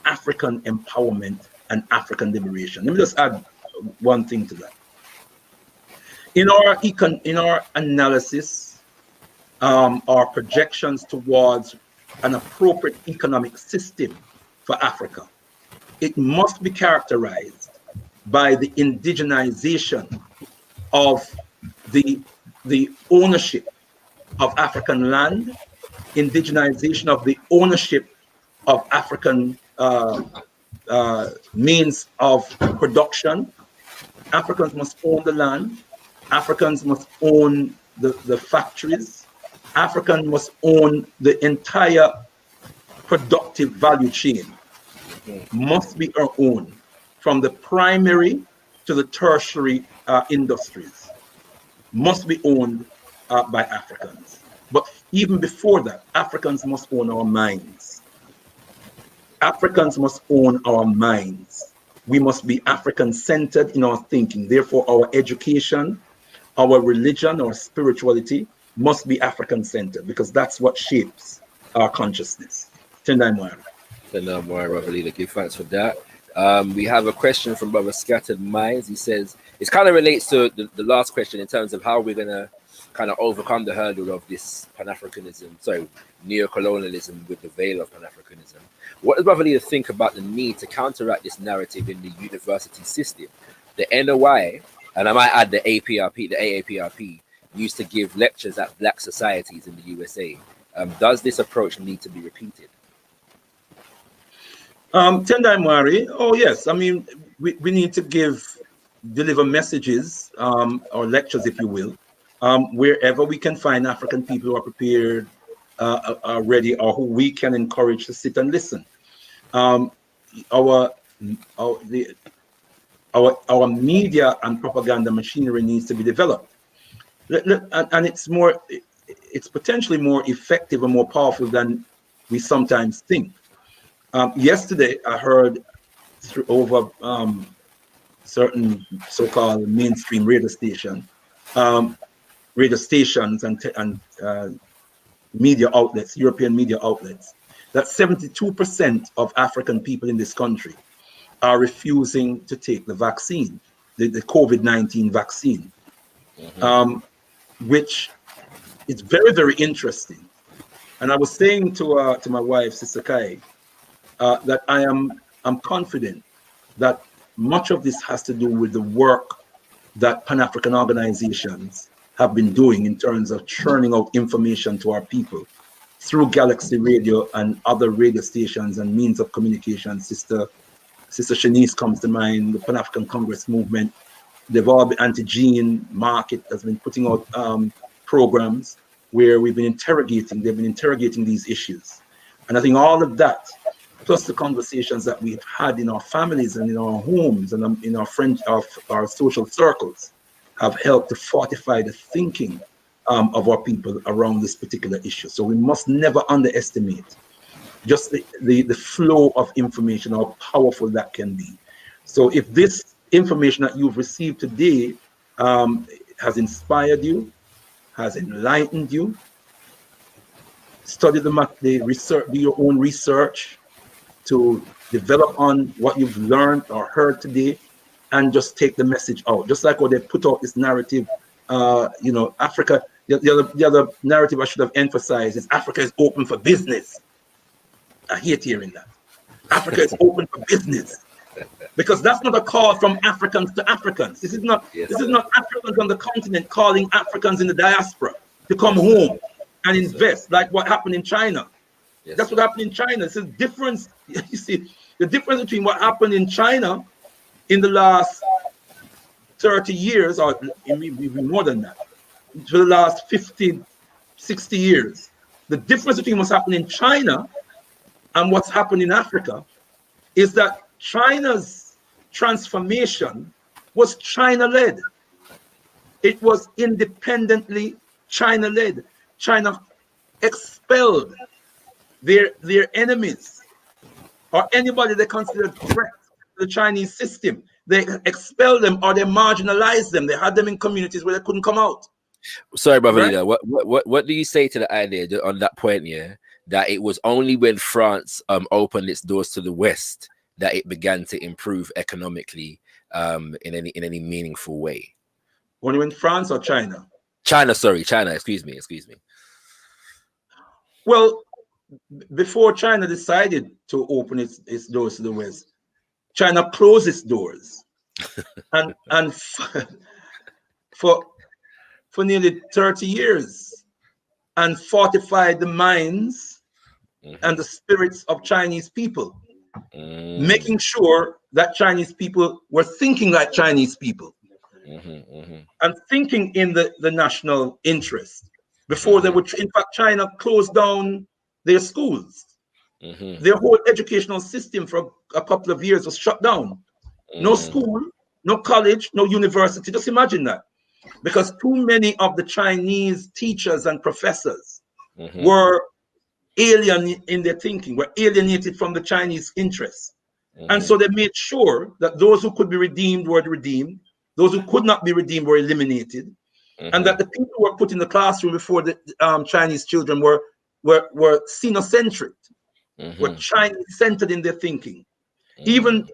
African empowerment and African liberation. Let me just add one thing to that. In our analysis, our projections towards an appropriate economic system for Africa, it must be characterized by the indigenization of the ownership of African land, indigenization of the ownership of African means of production. Africans must own the land. Africans must own the factories. Africans must own the entire productive value chain. Must be our own, from the primary to the tertiary industries. Must be owned by Africans. But even before that, Africans must own our minds. Africans must own our minds. We must be African-centered in our thinking. Therefore, our education, our religion, our spirituality must be African-centered, because that's what shapes our consciousness. Tendai Moira. Tendai Moira, Brother Leader, give thanks for that. We have a question from Brother Scattered Minds. He says, it kind of relates to the last question in terms of how we're going to kind of overcome the hurdle of this Pan-Africanism, neocolonialism with the veil of Pan-Africanism. What does Brother Leader think about the need to counteract this narrative in the university system? The NOI, and I might add the AAPRP, used to give lectures at black societies in the USA. Does this approach need to be repeated? Tendai Mwari, oh yes, I mean, we need to deliver messages, or lectures, if you will, wherever we can find African people who are prepared, are ready, or who we can encourage to sit and listen. The our media and propaganda machinery needs to be developed. And it's potentially more effective and more powerful than we sometimes think. Yesterday, I heard over certain so-called mainstream radio stations and media outlets, European media outlets, that 72% of African people in this country are refusing to take the vaccine, the COVID-19 vaccine, which is very, very interesting. And I was saying to my wife, Sister Kai, that I'm confident that much of this has to do with the work that Pan-African organizations have been doing in terms of churning out information to our people through Galaxy Radio and other radio stations and means of communication. Sister Shanice comes to mind, the Pan-African Congress movement. They've all been, Anti-Gene Market has been putting out programs where they've been interrogating these issues. And I think all of that, plus the conversations that we've had in our families and in our homes and in our friends, our social circles, have helped to fortify the thinking of our people around this particular issue. So we must never underestimate just the flow of information, how powerful that can be. So if this information that you've received today has inspired you, has enlightened you, study the research, do your own research to develop on what you've learned or heard today, and just take the message out. Just like when they put out this narrative, Africa, the other narrative I should have emphasized is Africa is open for business. I hate hearing that. Africa is open for business. Because that's not a call from Africans to Africans. This is not Africans on the continent calling Africans in the diaspora to come home and invest, like what happened in China. Yes. That's what happened in China. It's a difference. You see, the difference between what happened in China in the last 30 years, or even more than that, for the last 50, 60 years. The difference between what's happened in China and what's happened in Africa is that China's transformation was China-led. It was independently China-led. China expelled their enemies or anybody they considered threat to the Chinese system. They expelled them or they marginalized them. They had them in communities where they couldn't come out. Sorry, brother Right? leader. What do you say to the idea on that point? Yeah, that it was only when France opened its doors to the West that it began to improve economically in any meaningful way. Only when France or China? China. Excuse me. Well, before China decided to open its doors to the West, China closed its doors, and for nearly 30 years, and fortified the minds and the spirits of Chinese people, making sure that Chinese people were thinking like Chinese people, and thinking in the national interest. Before they would, in fact, China closed down their schools. Their whole educational system for a couple of years was shut down. No school, no college, no university. Just imagine that. Because too many of the Chinese teachers and professors were alien in their thinking, were alienated from the Chinese interests. And so they made sure that those who could be redeemed were redeemed, those who could not be redeemed were eliminated, and that the people who were put in the classroom before the Chinese children were Sinocentric, were Chinese-centered in their thinking. Even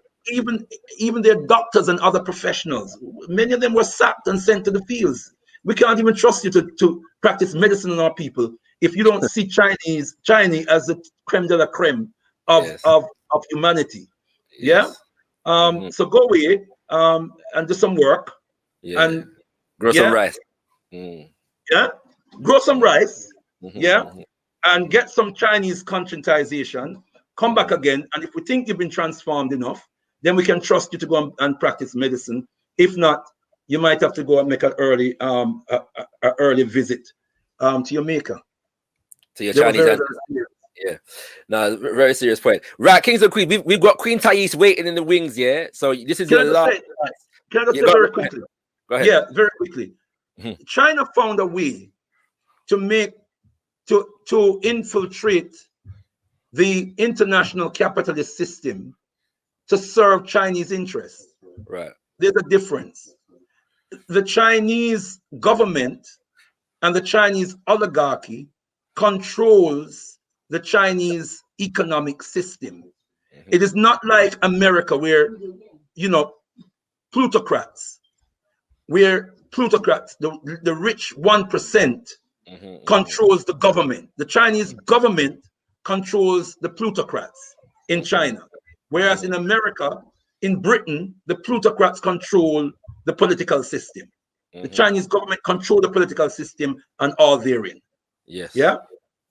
their doctors and other professionals, many of them were sacked and sent to the fields. We can't even trust you to practice medicine on our people if you don't see Chinese as the creme de la creme of humanity. Yes. Yeah. So go away and do some work. Yeah. And grow some rice. Yeah. Grow some rice. Yeah. And get some Chinese conscientization. Come back again. And if we think you've been transformed enough, then we can trust you to go and practice medicine. If not, you might have to go and make an early visit to your maker. To your Chinese Yeah, no, very serious point. Right, Kings and Queens, we've got Queen Thais waiting in the wings. Yeah, so this is Can I your just last. say, can I just Yeah, say very quickly? go ahead. Yeah, very quickly. Mhm. China found a way to make to infiltrate the international capitalist system to serve Chinese interests. Right. There's a difference. The Chinese government and the Chinese oligarchy controls the Chinese economic system. Mhm. It is not like America, where, you know, plutocrats, the rich 1% controls the government. The Chinese government controls the plutocrats in China. Whereas in America, in Britain, the plutocrats control the political system. The Chinese government control the political system and all therein. Yes. Yeah.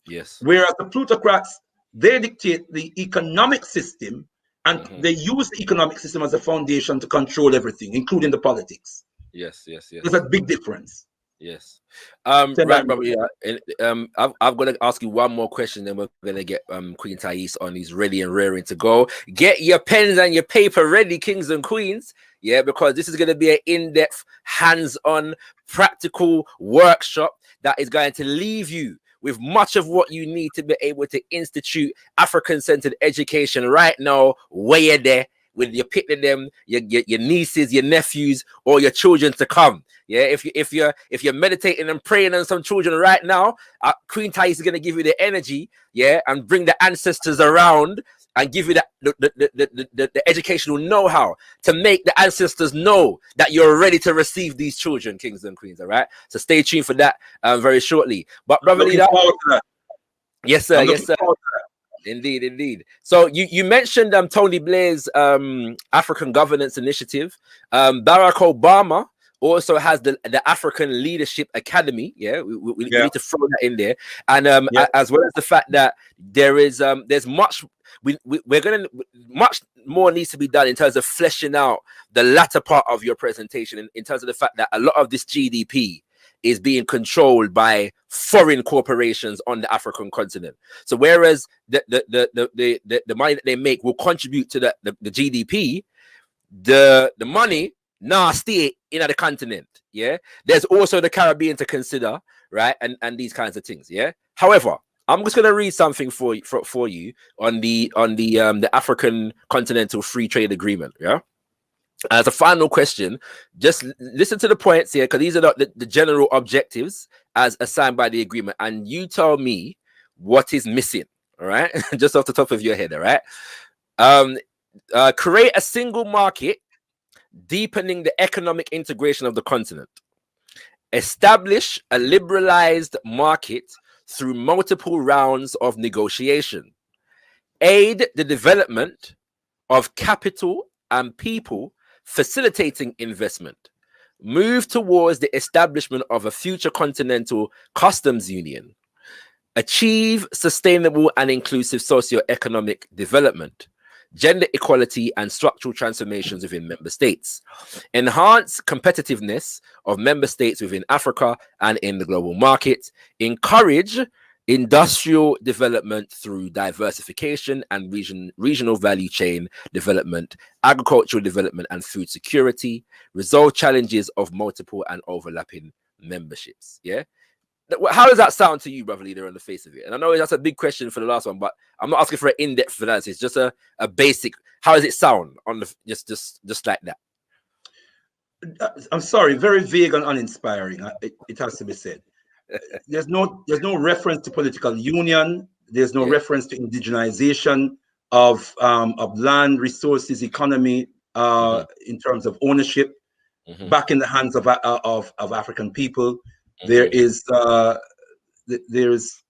Yes. Whereas the plutocrats, they dictate the economic system, and they use the economic system as a foundation to control everything, including the politics. Yes. Yes. Yes. There's a big difference. Yes. Right, brother. Yeah. And, I've got to ask you one more question, then we're gonna get Queen Thais on. He's ready and raring to go. Get your pens and your paper ready, kings and queens. Yeah, because this is gonna be an in-depth, hands-on, practical workshop that is going to leave you with much of what you need to be able to institute African-centered education right now, where you're there, with your picking them, your nieces, your nephews, or your children to come. Yeah, if you're meditating and praying on some children right now, Queen Thais is gonna give you the energy, yeah, and bring the ancestors around and give you the educational know-how to make the ancestors know that you're ready to receive these children, kings and queens. All right, so stay tuned for that very shortly. But brother leader, yes sir, yes sir. Indeed, indeed. So you mentioned Tony Blair's African Governance Initiative. Barack Obama also has the African Leadership Academy. Yeah, we need to throw that in there, and as well as the fact that there's much much more needs to be done in terms of fleshing out the latter part of your presentation, in terms of the fact that a lot of this GDP is being controlled by foreign corporations on the African continent. So whereas the money that they make will contribute to the GDP, the money now stay in the continent. Yeah, there's also the Caribbean to consider, right? And these kinds of things. Yeah. However, I'm just gonna read something for you on the African Continental Free Trade Agreement. Yeah. As a final question, just listen to the points here, because these are the general objectives as assigned by the agreement, and you tell me what is missing. All right, just off the top of your head. All right. Create a single market, deepening the economic integration of the continent. Establish a liberalized market through multiple rounds of negotiation. Aid the development of capital and people, facilitating investment. Move towards the establishment of a future continental customs union. Achieve sustainable and inclusive socio-economic development. Gender equality and structural transformations within member states. Enhance competitiveness of member states within Africa and in the global market. Encourage industrial development through diversification and regional value chain development, agricultural development and food security. Resolve challenges of multiple and overlapping memberships. Yeah. How does that sound to you, brother leader, on the face of it? And I know that's a big question for the last one, but I'm not asking for an in-depth analysis, just a basic. How does it sound on the just like that? I'm sorry, very vague and uninspiring. It has to be said. There's no reference to political union. There's no reference to indigenization of land, resources, economy, in terms of ownership, back in the hands of African people. There is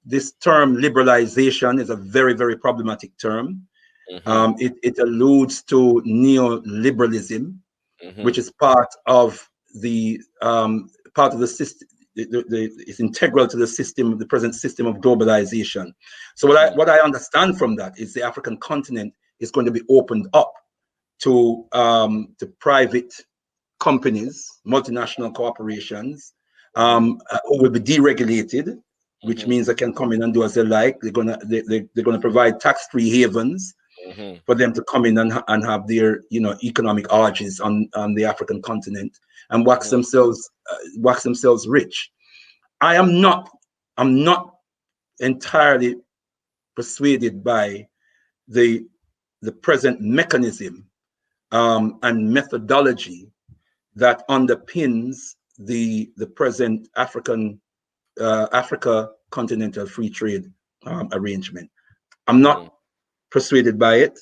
this term liberalization is a very, very problematic term. It alludes to neoliberalism, which is part of the system. It's integral to the system, the present system of globalization. So what I understand from that is the African continent is going to be opened up to private companies, multinational corporations, who will be deregulated, which means they can come in and do as they like. They're gonna provide tax-free havens for them to come in and have their economic orgies on the African continent and wax themselves rich. I'm not entirely persuaded by the present mechanism and methodology that underpins the present Africa continental free trade arrangement. I'm not persuaded by it.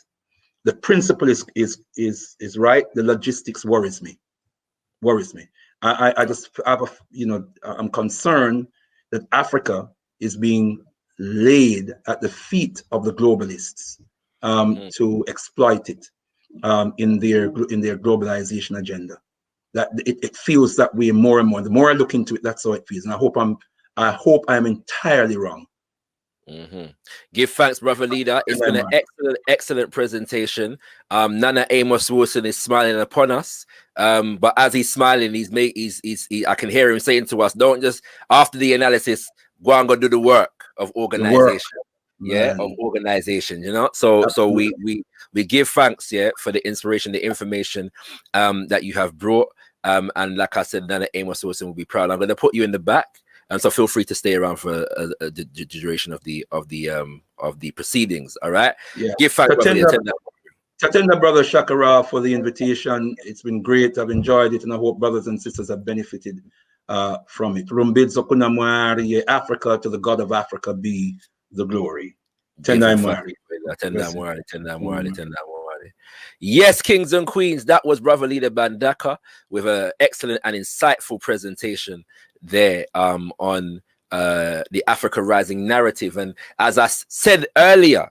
The principle is right. The logistics worries me. I just have I'm concerned that Africa is being laid at the feet of the globalists to exploit it in their globalization agenda. That it feels that way more and more. The more I look into it, that's how it feels. And I hope I'm entirely wrong. Give thanks, brother leader. It's been an excellent presentation. Nana Amos Wilson is smiling upon us, but as he's smiling, I can hear him saying to us, don't just after the analysis go and go do the work of organization. Of organization, so we give thanks for the inspiration, the information that you have brought, and like I said, Nana Amos Wilson will be proud. I'm going to put you in the back. And so feel free to stay around for the duration of the proceedings. All right. Yeah. Give thanks, Tatenda brother Shakara, for the invitation. It's been great. I've enjoyed it, and I hope brothers and sisters have benefited from it. Africa, to the God of Africa be the glory. Yes, kings and queens, that was brother leader Mbandaka with an excellent and insightful presentation there on the Africa Rising narrative. And as I said earlier,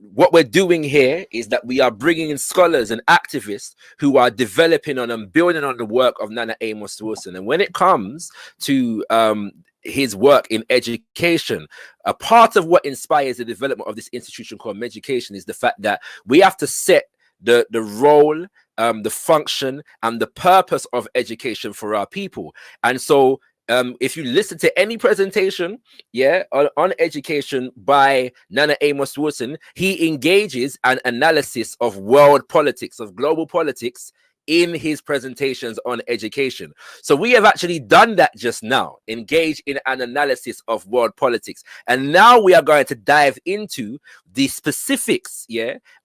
what we're doing here is that we are bringing in scholars and activists who are developing on and building on the work of Nana Amos Wilson. And when it comes to his work in education, a part of what inspires the development of this institution called Education is the fact that we have to set the role, the function, and the purpose of education for our people. And so if you listen to any presentation on education by Nana Amos Wilson, he engages an analysis of world politics, of global politics, in his presentations on education. So we have actually done that just now, engaged in an analysis of world politics. And now we are going to dive into the specifics,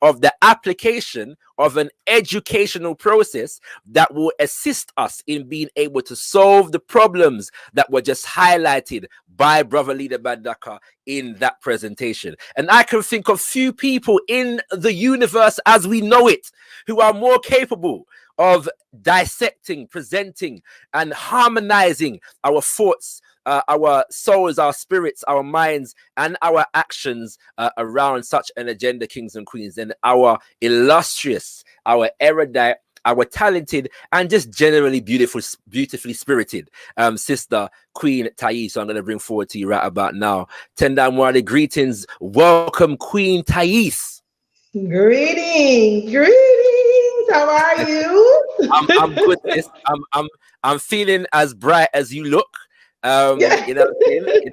of the application of an educational process that will assist us in being able to solve the problems that were just highlighted by brother leader Mbandaka in that presentation. And I can think of few people in the universe as we know it who are more capable of dissecting, presenting, and harmonizing our thoughts, our souls, our spirits, our minds, and our actions around such an agenda, kings and queens, and our illustrious, our erudite, our talented, and just generally beautifully spirited sister, Queen Thais. So I'm going to bring forward to you right about now. Tenda Mwale, greetings. Welcome, Queen Thais. Greetings. How are you? I'm good. I'm feeling as bright as you look. You know what I mean?